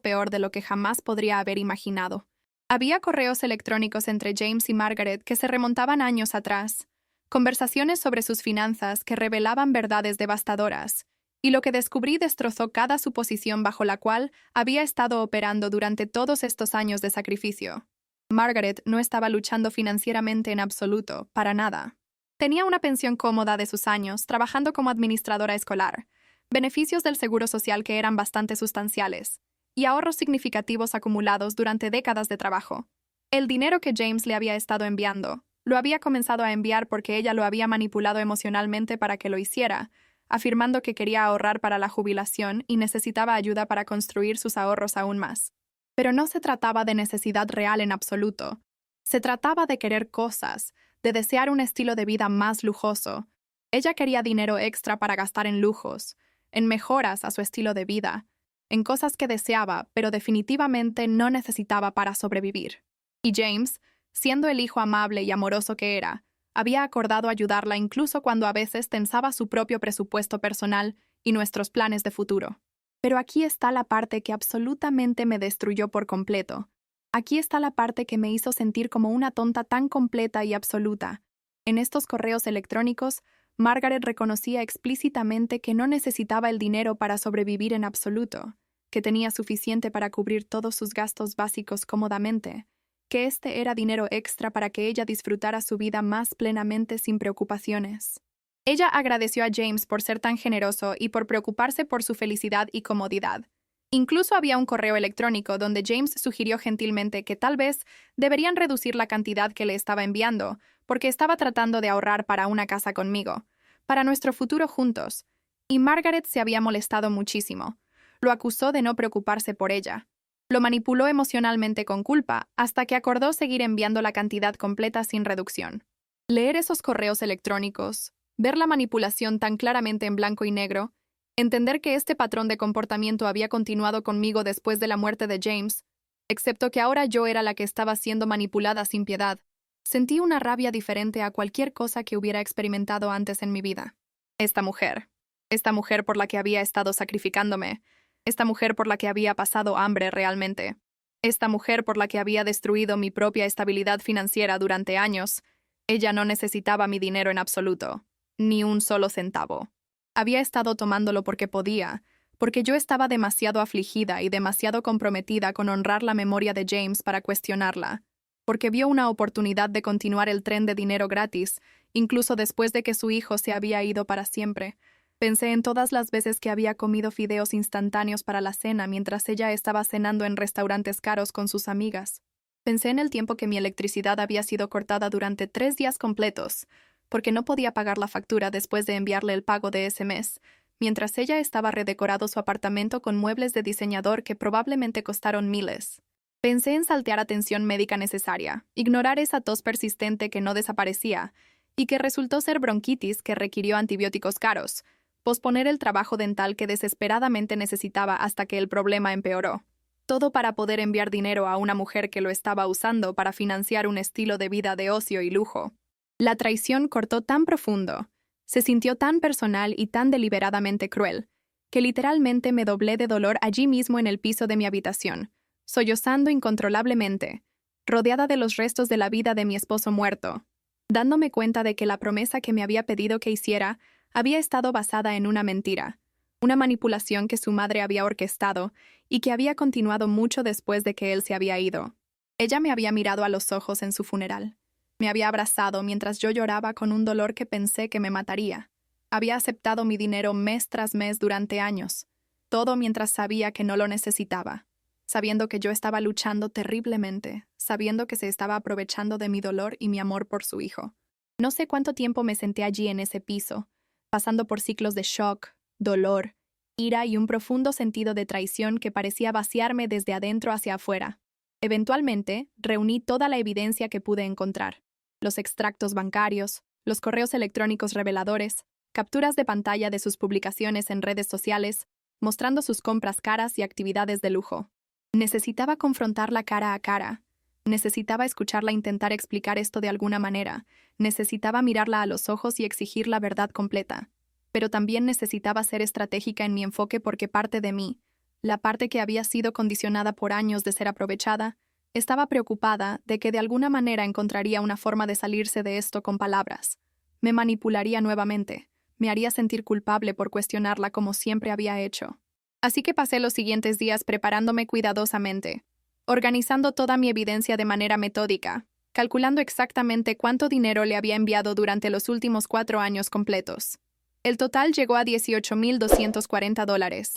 peor de lo que jamás podría haber imaginado. Había correos electrónicos entre James y Margaret que se remontaban años atrás, conversaciones sobre sus finanzas que revelaban verdades devastadoras, y lo que descubrí destrozó cada suposición bajo la cual había estado operando durante todos estos años de sacrificio. Margaret no estaba luchando financieramente en absoluto, para nada. Tenía una pensión cómoda de sus años, trabajando como administradora escolar, beneficios del seguro social que eran bastante sustanciales, y ahorros significativos acumulados durante décadas de trabajo. El dinero que James le había estado enviando, lo había comenzado a enviar porque ella lo había manipulado emocionalmente para que lo hiciera, afirmando que quería ahorrar para la jubilación y necesitaba ayuda para construir sus ahorros aún más. Pero no se trataba de necesidad real en absoluto. Se trataba de querer cosas, de desear un estilo de vida más lujoso. Ella quería dinero extra para gastar en lujos, en mejoras a su estilo de vida, en cosas que deseaba, pero definitivamente no necesitaba para sobrevivir. Y James, siendo el hijo amable y amoroso que era, había acordado ayudarla incluso cuando a veces tensaba su propio presupuesto personal y nuestros planes de futuro. Pero aquí está la parte que absolutamente me destruyó por completo. Aquí está la parte que me hizo sentir como una tonta tan completa y absoluta. En estos correos electrónicos, Margaret reconocía explícitamente que no necesitaba el dinero para sobrevivir en absoluto, que tenía suficiente para cubrir todos sus gastos básicos cómodamente, que este era dinero extra para que ella disfrutara su vida más plenamente sin preocupaciones. Ella agradeció a James por ser tan generoso y por preocuparse por su felicidad y comodidad. Incluso había un correo electrónico donde James sugirió gentilmente que tal vez deberían reducir la cantidad que le estaba enviando, porque estaba tratando de ahorrar para una casa conmigo, para nuestro futuro juntos, y Margaret se había molestado muchísimo. Lo acusó de no preocuparse por ella. Lo manipuló emocionalmente con culpa hasta que acordó seguir enviando la cantidad completa sin reducción. Leer esos correos electrónicos, ver la manipulación tan claramente en blanco y negro, entender que este patrón de comportamiento había continuado conmigo después de la muerte de James, excepto que ahora yo era la que estaba siendo manipulada sin piedad. Sentí una rabia diferente a cualquier cosa que hubiera experimentado antes en mi vida. Esta mujer por la que había estado sacrificándome, esta mujer por la que había pasado hambre realmente, esta mujer por la que había destruido mi propia estabilidad financiera durante años, ella no necesitaba mi dinero en absoluto, ni un solo centavo. Había estado tomándolo porque podía, porque yo estaba demasiado afligida y demasiado comprometida con honrar la memoria de James para cuestionarla, porque vio una oportunidad de continuar el tren de dinero gratis, incluso después de que su hijo se había ido para siempre. Pensé en todas las veces que había comido fideos instantáneos para la cena mientras ella estaba cenando en restaurantes caros con sus amigas. Pensé en el tiempo que mi electricidad había sido cortada durante 3 días completos, porque no podía pagar la factura después de enviarle el pago de ese mes, mientras ella estaba redecorando su apartamento con muebles de diseñador que probablemente costaron miles. Pensé en saltear atención médica necesaria, ignorar esa tos persistente que no desaparecía, y que resultó ser bronquitis que requirió antibióticos caros, posponer el trabajo dental que desesperadamente necesitaba hasta que el problema empeoró. Todo para poder enviar dinero a una mujer que lo estaba usando para financiar un estilo de vida de ocio y lujo. La traición cortó tan profundo, se sintió tan personal y tan deliberadamente cruel, que literalmente me doblé de dolor allí mismo en el piso de mi habitación, sollozando incontrolablemente, rodeada de los restos de la vida de mi esposo muerto, dándome cuenta de que la promesa que me había pedido que hiciera había estado basada en una mentira, una manipulación que su madre había orquestado y que había continuado mucho después de que él se había ido. Ella me había mirado a los ojos en su funeral. Me había abrazado mientras yo lloraba con un dolor que pensé que me mataría. Había aceptado mi dinero mes tras mes durante años, todo mientras sabía que no lo necesitaba, sabiendo que yo estaba luchando terriblemente, sabiendo que se estaba aprovechando de mi dolor y mi amor por su hijo. No sé cuánto tiempo me senté allí en ese piso, pasando por ciclos de shock, dolor, ira y un profundo sentido de traición que parecía vaciarme desde adentro hacia afuera. Eventualmente, reuní toda la evidencia que pude encontrar: los extractos bancarios, los correos electrónicos reveladores, capturas de pantalla de sus publicaciones en redes sociales, mostrando sus compras caras y actividades de lujo. Necesitaba confrontarla cara a cara. Necesitaba escucharla intentar explicar esto de alguna manera. Necesitaba mirarla a los ojos y exigir la verdad completa. Pero también necesitaba ser estratégica en mi enfoque porque parte de mí, la parte que había sido condicionada por años de ser aprovechada, estaba preocupada de que de alguna manera encontraría una forma de salirse de esto con palabras. Me manipularía nuevamente. Me haría sentir culpable por cuestionarla como siempre había hecho. Así que pasé los siguientes días preparándome cuidadosamente, organizando toda mi evidencia de manera metódica, calculando exactamente cuánto dinero le había enviado durante los últimos 4 años completos. El total llegó a $18,240.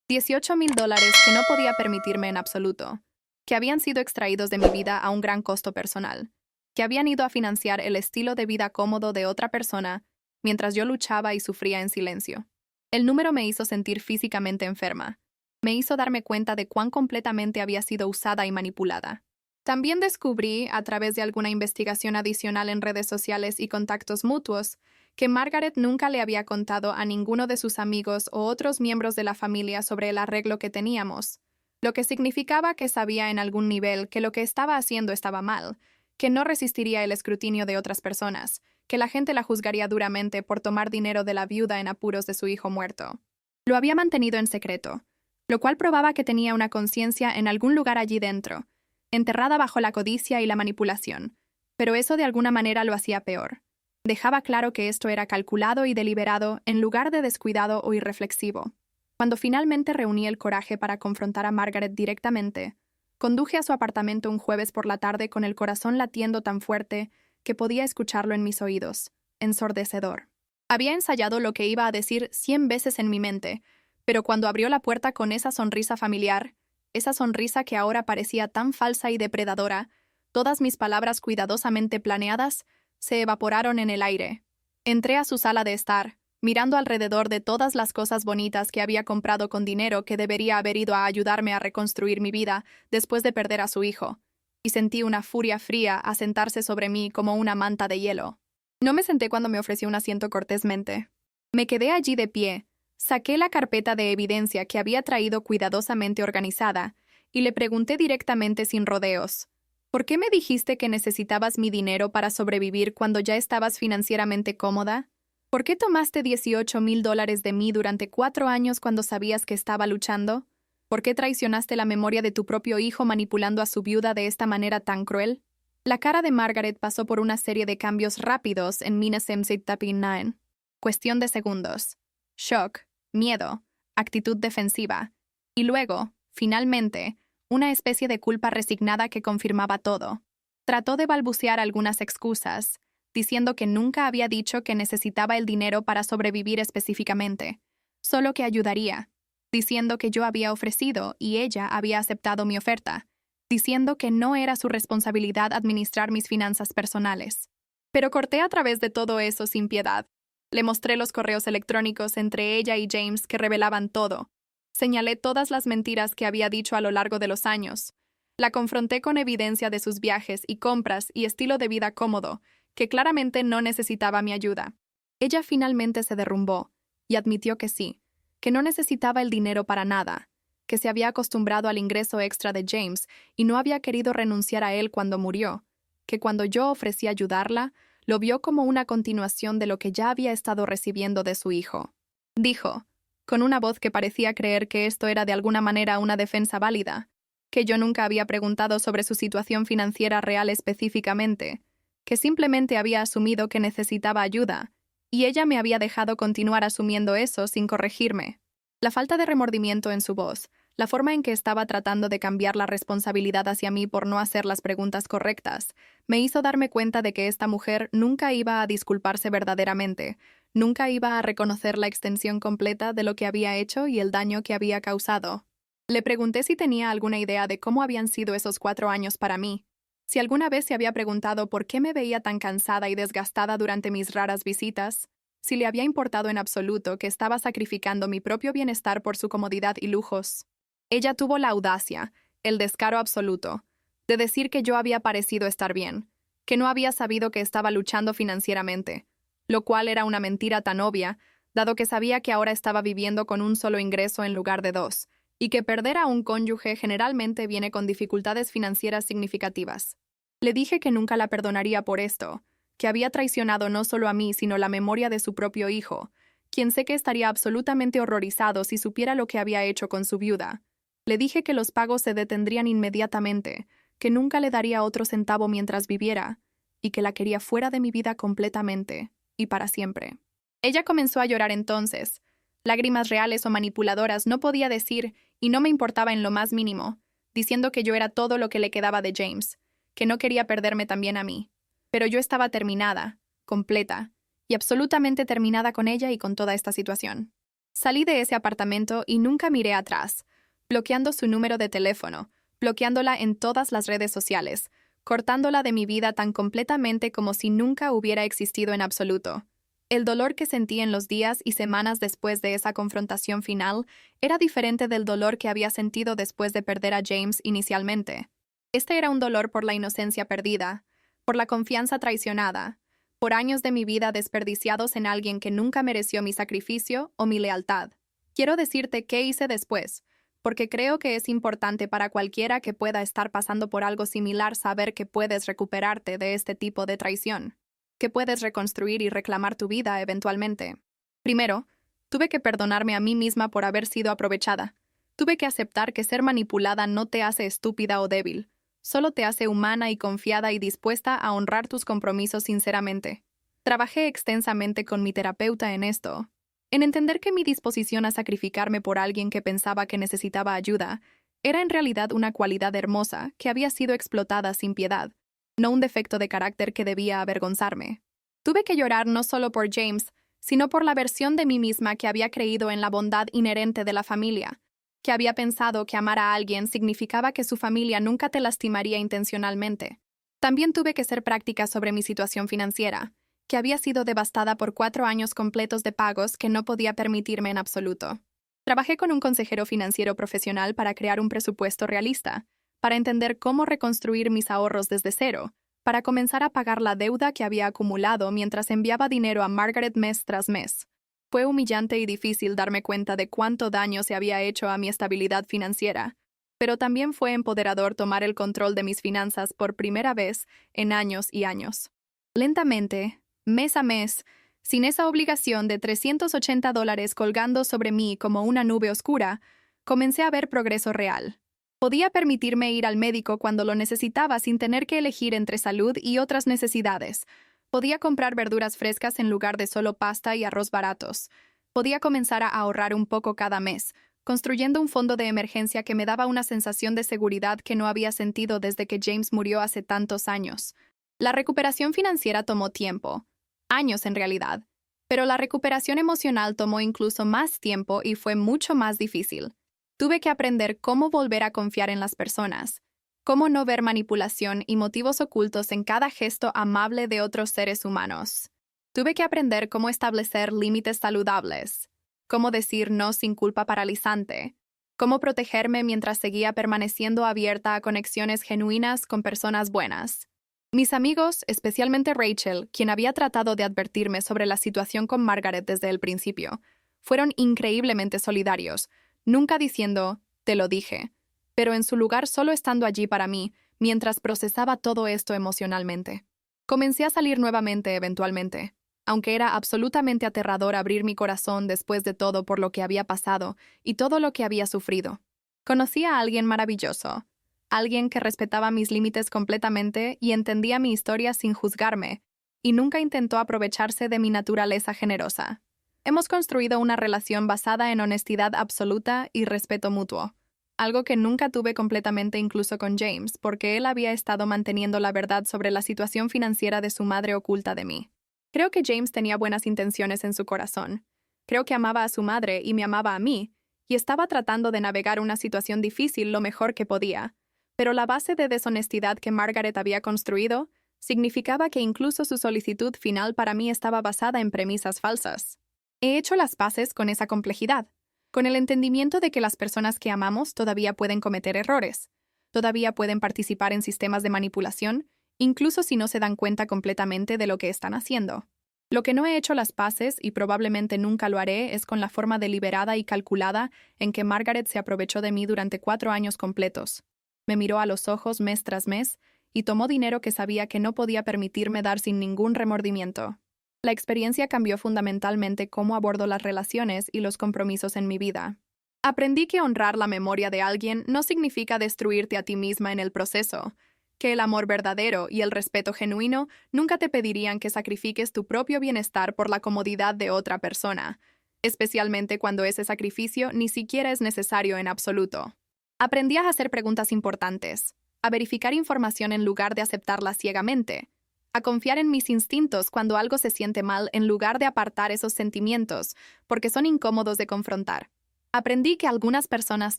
$18,000 que no podía permitirme en absoluto, que habían sido extraídos de mi vida a un gran costo personal, que habían ido a financiar el estilo de vida cómodo de otra persona mientras yo luchaba y sufría en silencio. El número me hizo sentir físicamente enferma. Me hizo darme cuenta de cuán completamente había sido usada y manipulada. También descubrí, a través de alguna investigación adicional en redes sociales y contactos mutuos, que Margaret nunca le había contado a ninguno de sus amigos o otros miembros de la familia sobre el arreglo que teníamos, lo que significaba que sabía en algún nivel que lo que estaba haciendo estaba mal, que no resistiría el escrutinio de otras personas, que la gente la juzgaría duramente por tomar dinero de la viuda en apuros de su hijo muerto. Lo había mantenido en secreto, lo cual probaba que tenía una conciencia en algún lugar allí dentro, enterrada bajo la codicia y la manipulación, pero eso de alguna manera lo hacía peor. Dejaba claro que esto era calculado y deliberado en lugar de descuidado o irreflexivo. Cuando finalmente reuní el coraje para confrontar a Margaret directamente, conduje a su apartamento un jueves por la tarde con el corazón latiendo tan fuerte que podía escucharlo en mis oídos, ensordecedor. Había ensayado lo que iba a decir 100 veces en mi mente, pero cuando abrió la puerta con esa sonrisa familiar, esa sonrisa que ahora parecía tan falsa y depredadora, todas mis palabras cuidadosamente planeadas se evaporaron en el aire. Entré a su sala de estar, mirando alrededor de todas las cosas bonitas que había comprado con dinero que debería haber ido a ayudarme a reconstruir mi vida después de perder a su hijo, y sentí una furia fría asentarse sobre mí como una manta de hielo. No me senté cuando me ofreció un asiento cortésmente. Me quedé allí de pie, saqué la carpeta de evidencia que había traído cuidadosamente organizada y le pregunté directamente sin rodeos: ¿por qué me dijiste que necesitabas mi dinero para sobrevivir cuando ya estabas financieramente cómoda? ¿Por qué tomaste $18,000 de mí durante 4 años cuando sabías que estaba luchando? ¿Por qué traicionaste la memoria de tu propio hijo manipulando a su viuda de esta manera tan cruel? La cara de Margaret pasó por una serie de cambios rápidos en Mina Semsit Tapin Naen. Cuestión de segundos. shock, miedo, actitud defensiva, y luego, finalmente, una especie de culpa resignada que confirmaba todo. Trató de balbucear algunas excusas, diciendo que nunca había dicho que necesitaba el dinero para sobrevivir específicamente, solo que ayudaría, diciendo que yo había ofrecido y ella había aceptado mi oferta, diciendo que no era su responsabilidad administrar mis finanzas personales. Pero corté a través de todo eso sin piedad. Le mostré los correos electrónicos entre ella y James que revelaban todo. Señalé todas las mentiras que había dicho a lo largo de los años. La confronté con evidencia de sus viajes y compras y estilo de vida cómodo, que claramente no necesitaba mi ayuda. Ella finalmente se derrumbó y admitió que sí, que no necesitaba el dinero para nada, que se había acostumbrado al ingreso extra de James y no había querido renunciar a él cuando murió, que cuando yo ofrecí ayudarla, lo vio como una continuación de lo que ya había estado recibiendo de su hijo. Dijo, con una voz que parecía creer que esto era de alguna manera una defensa válida, que yo nunca había preguntado sobre su situación financiera real específicamente, que simplemente había asumido que necesitaba ayuda, y ella me había dejado continuar asumiendo eso sin corregirme. La falta de remordimiento en su voz, la forma en que estaba tratando de cambiar la responsabilidad hacia mí por no hacer las preguntas correctas, me hizo darme cuenta de que esta mujer nunca iba a disculparse verdaderamente, nunca iba a reconocer la extensión completa de lo que había hecho y el daño que había causado. Le pregunté si tenía alguna idea de cómo habían sido esos 4 años para mí, si alguna vez se había preguntado por qué me veía tan cansada y desgastada durante mis raras visitas, si le había importado en absoluto que estaba sacrificando mi propio bienestar por su comodidad y lujos. Ella tuvo la audacia, el descaro absoluto, de decir que yo había parecido estar bien, que no había sabido que estaba luchando financieramente, lo cual era una mentira tan obvia, dado que sabía que ahora estaba viviendo con un solo ingreso en lugar de 2, y que perder a un cónyuge generalmente viene con dificultades financieras significativas. Le dije que nunca la perdonaría por esto, que había traicionado no solo a mí, sino la memoria de su propio hijo, quien sé que estaría absolutamente horrorizado si supiera lo que había hecho con su viuda. Le dije que los pagos se detendrían inmediatamente, que nunca le daría otro centavo mientras viviera, y que la quería fuera de mi vida completamente, y para siempre. Ella comenzó a llorar entonces. Lágrimas reales o manipuladoras no podía decir, y no me importaba en lo más mínimo, diciendo que yo era todo lo que le quedaba de James, que no quería perderme también a mí. Pero yo estaba terminada, completa, y absolutamente terminada con ella y con toda esta situación. Salí de ese apartamento y nunca miré atrás, bloqueando su número de teléfono, bloqueándola en todas las redes sociales, cortándola de mi vida tan completamente como si nunca hubiera existido en absoluto. El dolor que sentí en los días y semanas después de esa confrontación final era diferente del dolor que había sentido después de perder a James inicialmente. Este era un dolor por la inocencia perdida, por la confianza traicionada, por años de mi vida desperdiciados en alguien que nunca mereció mi sacrificio o mi lealtad. Quiero decirte qué hice después, porque creo que es importante para cualquiera que pueda estar pasando por algo similar saber que puedes recuperarte de este tipo de traición, que puedes reconstruir y reclamar tu vida eventualmente. Primero, tuve que perdonarme a mí misma por haber sido aprovechada. Tuve que aceptar que ser manipulada no te hace estúpida o débil, solo te hace humana y confiada y dispuesta a honrar tus compromisos sinceramente. Trabajé extensamente con mi terapeuta en esto, en entender que mi disposición a sacrificarme por alguien que pensaba que necesitaba ayuda era en realidad una cualidad hermosa que había sido explotada sin piedad, no un defecto de carácter que debía avergonzarme. Tuve que llorar no solo por James, sino por la versión de mí misma que había creído en la bondad inherente de la familia, que había pensado que amar a alguien significaba que su familia nunca te lastimaría intencionalmente. También tuve que ser práctica sobre mi situación financiera, que había sido devastada por 4 años completos de pagos que no podía permitirme en absoluto. Trabajé con un consejero financiero profesional para crear un presupuesto realista, para entender cómo reconstruir mis ahorros desde cero, para comenzar a pagar la deuda que había acumulado mientras enviaba dinero a Margaret mes tras mes. Fue humillante y difícil darme cuenta de cuánto daño se había hecho a mi estabilidad financiera, pero también fue empoderador tomar el control de mis finanzas por primera vez en años y años. Lentamente, mes a mes, sin esa obligación de $380 colgando sobre mí como una nube oscura, comencé a ver progreso real. Podía permitirme ir al médico cuando lo necesitaba sin tener que elegir entre salud y otras necesidades. Podía comprar verduras frescas en lugar de solo pasta y arroz baratos. Podía comenzar a ahorrar un poco cada mes, construyendo un fondo de emergencia que me daba una sensación de seguridad que no había sentido desde que James murió hace tantos años. La recuperación financiera tomó tiempo, años en realidad, pero la recuperación emocional tomó incluso más tiempo y fue mucho más difícil. Tuve que aprender cómo volver a confiar en las personas, cómo no ver manipulación y motivos ocultos en cada gesto amable de otros seres humanos. Tuve que aprender cómo establecer límites saludables, cómo decir no sin culpa paralizante, cómo protegerme mientras seguía permaneciendo abierta a conexiones genuinas con personas buenas. Mis amigos, especialmente Rachel, quien había tratado de advertirme sobre la situación con Margaret desde el principio, fueron increíblemente solidarios, nunca diciendo, te lo dije, pero en su lugar solo estando allí para mí, mientras procesaba todo esto emocionalmente. Comencé a salir nuevamente eventualmente, aunque era absolutamente aterrador abrir mi corazón después de todo por lo que había pasado y todo lo que había sufrido. Conocí a alguien maravilloso, alguien que respetaba mis límites completamente y entendía mi historia sin juzgarme, y nunca intentó aprovecharse de mi naturaleza generosa. Hemos construido una relación basada en honestidad absoluta y respeto mutuo, algo que nunca tuve completamente incluso con James, porque él había estado manteniendo la verdad sobre la situación financiera de su madre oculta de mí. Creo que James tenía buenas intenciones en su corazón. Creo que amaba a su madre y me amaba a mí, y estaba tratando de navegar una situación difícil lo mejor que podía. Pero la base de deshonestidad que Margaret había construido significaba que incluso su solicitud final para mí estaba basada en premisas falsas. He hecho las paces con esa complejidad, con el entendimiento de que las personas que amamos todavía pueden cometer errores, todavía pueden participar en sistemas de manipulación, incluso si no se dan cuenta completamente de lo que están haciendo. Lo que no he hecho las paces, y probablemente nunca lo haré, es con la forma deliberada y calculada en que Margaret se aprovechó de mí durante 4 años completos. Me miró a los ojos mes tras mes y tomó dinero que sabía que no podía permitirme dar sin ningún remordimiento. La experiencia cambió fundamentalmente cómo abordo las relaciones y los compromisos en mi vida. Aprendí que honrar la memoria de alguien no significa destruirte a ti misma en el proceso, que el amor verdadero y el respeto genuino nunca te pedirían que sacrifiques tu propio bienestar por la comodidad de otra persona, especialmente cuando ese sacrificio ni siquiera es necesario en absoluto. Aprendí a hacer preguntas importantes, a verificar información en lugar de aceptarla ciegamente, a confiar en mis instintos cuando algo se siente mal en lugar de apartar esos sentimientos, porque son incómodos de confrontar. Aprendí que algunas personas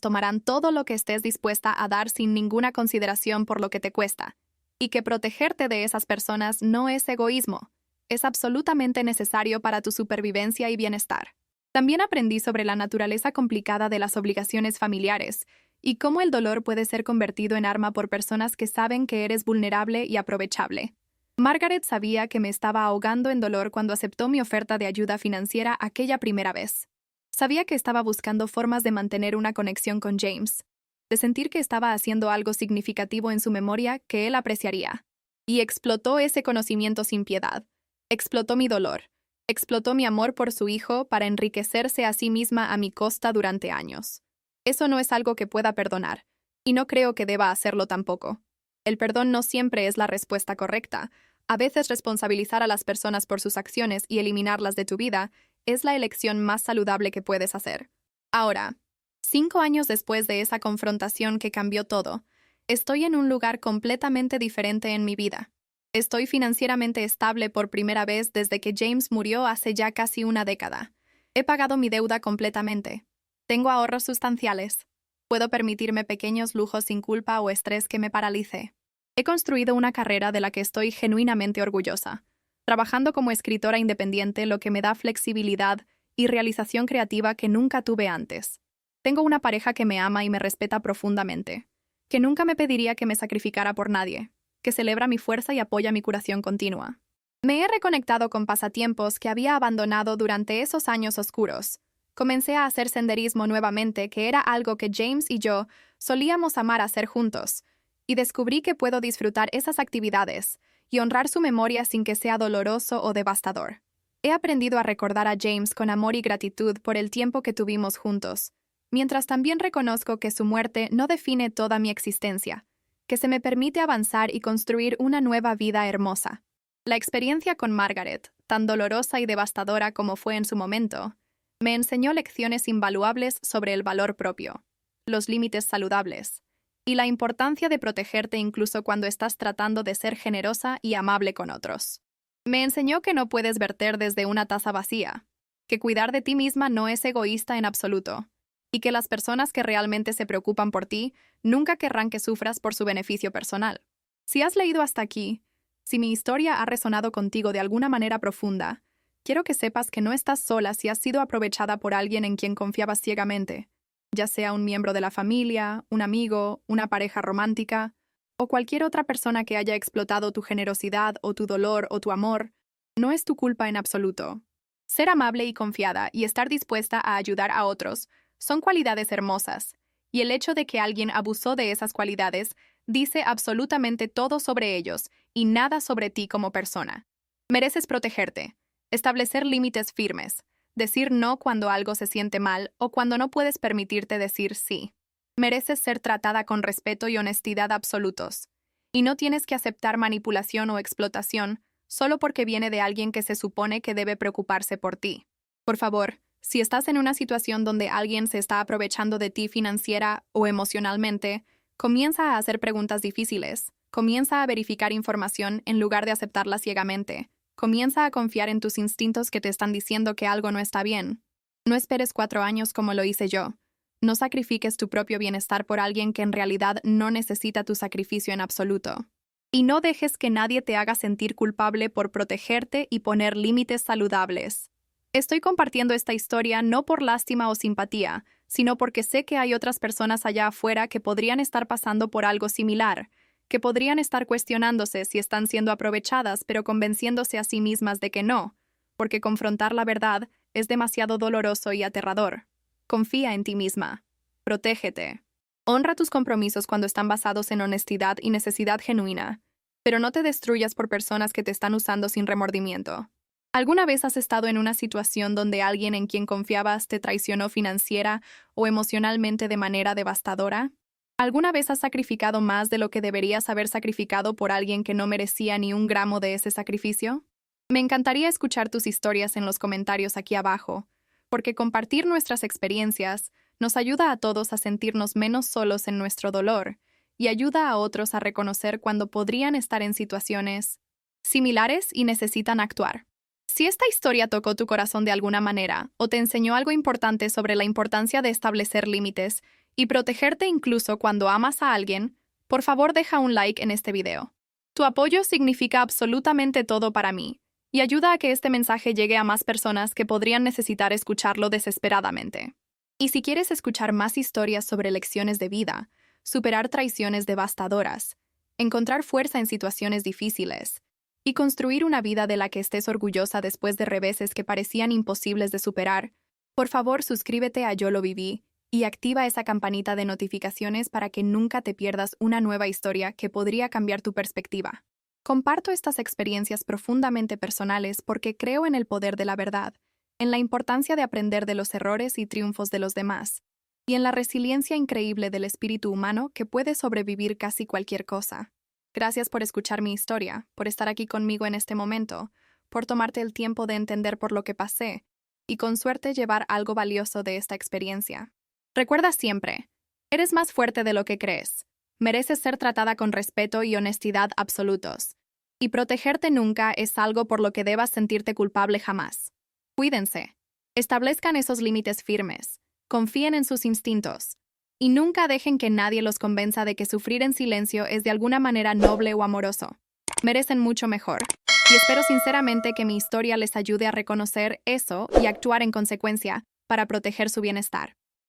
tomarán todo lo que estés dispuesta a dar sin ninguna consideración por lo que te cuesta, y que protegerte de esas personas no es egoísmo, es absolutamente necesario para tu supervivencia y bienestar. También aprendí sobre la naturaleza complicada de las obligaciones familiares y cómo el dolor puede ser convertido en arma por personas que saben que eres vulnerable y aprovechable. Margaret sabía que me estaba ahogando en dolor cuando aceptó mi oferta de ayuda financiera aquella primera vez. Sabía que estaba buscando formas de mantener una conexión con James, de sentir que estaba haciendo algo significativo en su memoria que él apreciaría. Y explotó ese conocimiento sin piedad. Explotó mi dolor. Explotó mi amor por su hijo para enriquecerse a sí misma a mi costa durante años. Eso no es algo que pueda perdonar, y no creo que deba hacerlo tampoco. El perdón no siempre es la respuesta correcta. A veces responsabilizar a las personas por sus acciones y eliminarlas de tu vida es la elección más saludable que puedes hacer. Ahora, 5 años después de esa confrontación que cambió todo, estoy en un lugar completamente diferente en mi vida. Estoy financieramente estable por primera vez desde que James murió hace ya casi una década. He pagado mi deuda completamente. Tengo ahorros sustanciales. Puedo permitirme pequeños lujos sin culpa o estrés que me paralice. He construido una carrera de la que estoy genuinamente orgullosa, trabajando como escritora independiente, lo que me da flexibilidad y realización creativa que nunca tuve antes. Tengo una pareja que me ama y me respeta profundamente, que nunca me pediría que me sacrificara por nadie, que celebra mi fuerza y apoya mi curación continua. Me he reconectado con pasatiempos que había abandonado durante esos años oscuros. Comencé a hacer senderismo nuevamente, que era algo que James y yo solíamos amar hacer juntos, y descubrí que puedo disfrutar esas actividades y honrar su memoria sin que sea doloroso o devastador. He aprendido a recordar a James con amor y gratitud por el tiempo que tuvimos juntos, mientras también reconozco que su muerte no define toda mi existencia, que se me permite avanzar y construir una nueva vida hermosa. La experiencia con Margaret, tan dolorosa y devastadora como fue en su momento, Me enseñó lecciones invaluables sobre el valor propio, los límites saludables y la importancia de protegerte incluso cuando estás tratando de ser generosa y amable con otros. Me enseñó que no puedes verter desde una taza vacía, que cuidar de ti misma no es egoísta en absoluto, y que las personas que realmente se preocupan por ti nunca querrán que sufras por su beneficio personal. Si has leído hasta aquí, si mi historia ha resonado contigo de alguna manera profunda, quiero que sepas que no estás sola si has sido aprovechada por alguien en quien confiabas ciegamente, ya sea un miembro de la familia, un amigo, una pareja romántica, o cualquier otra persona que haya explotado tu generosidad o tu dolor o tu amor. No es tu culpa en absoluto. Ser amable y confiada y estar dispuesta a ayudar a otros son cualidades hermosas, y el hecho de que alguien abusó de esas cualidades dice absolutamente todo sobre ellos y nada sobre ti como persona. Mereces protegerte, establecer límites firmes, decir no cuando algo se siente mal o cuando no puedes permitirte decir sí. Mereces ser tratada con respeto y honestidad absolutos, y no tienes que aceptar manipulación o explotación solo porque viene de alguien que se supone que debe preocuparse por ti. Por favor, si estás en una situación donde alguien se está aprovechando de ti financiera o emocionalmente, comienza a hacer preguntas difíciles, comienza a verificar información en lugar de aceptarla ciegamente, comienza a confiar en tus instintos que te están diciendo que algo no está bien. No esperes 4 años como lo hice yo. No sacrifiques tu propio bienestar por alguien que en realidad no necesita tu sacrificio en absoluto. Y no dejes que nadie te haga sentir culpable por protegerte y poner límites saludables. Estoy compartiendo esta historia no por lástima o simpatía, sino porque sé que hay otras personas allá afuera que podrían estar pasando por algo similar, que podrían estar cuestionándose si están siendo aprovechadas pero convenciéndose a sí mismas de que no, porque confrontar la verdad es demasiado doloroso y aterrador. Confía en ti misma. Protégete. Honra tus compromisos cuando están basados en honestidad y necesidad genuina, pero no te destruyas por personas que te están usando sin remordimiento. ¿Alguna vez has estado en una situación donde alguien en quien confiabas te traicionó financiera o emocionalmente de manera devastadora? ¿Alguna vez has sacrificado más de lo que deberías haber sacrificado por alguien que no merecía ni un gramo de ese sacrificio? Me encantaría escuchar tus historias en los comentarios aquí abajo, porque compartir nuestras experiencias nos ayuda a todos a sentirnos menos solos en nuestro dolor y ayuda a otros a reconocer cuando podrían estar en situaciones similares y necesitan actuar. Si esta historia tocó tu corazón de alguna manera o te enseñó algo importante sobre la importancia de establecer límites y protegerte incluso cuando amas a alguien, por favor deja un like en este video. Tu apoyo significa absolutamente todo para mí y ayuda a que este mensaje llegue a más personas que podrían necesitar escucharlo desesperadamente. Y si quieres escuchar más historias sobre lecciones de vida, superar traiciones devastadoras, encontrar fuerza en situaciones difíciles y construir una vida de la que estés orgullosa después de reveses que parecían imposibles de superar, por favor suscríbete a Yo lo viví y activa esa campanita de notificaciones para que nunca te pierdas una nueva historia que podría cambiar tu perspectiva. Comparto estas experiencias profundamente personales porque creo en el poder de la verdad, en la importancia de aprender de los errores y triunfos de los demás, y en la resiliencia increíble del espíritu humano que puede sobrevivir casi cualquier cosa. Gracias por escuchar mi historia, por estar aquí conmigo en este momento, por tomarte el tiempo de entender por lo que pasé, y con suerte llevar algo valioso de esta experiencia. Recuerda siempre, eres más fuerte de lo que crees. Mereces ser tratada con respeto y honestidad absolutos. Y protegerte nunca es algo por lo que debas sentirte culpable jamás. Cuídense. Establezcan esos límites firmes. Confíen en sus instintos. Y nunca dejen que nadie los convenza de que sufrir en silencio es de alguna manera noble o amoroso. Merecen mucho mejor. Y espero sinceramente que mi historia les ayude a reconocer eso y actuar en consecuencia para proteger su bienestar.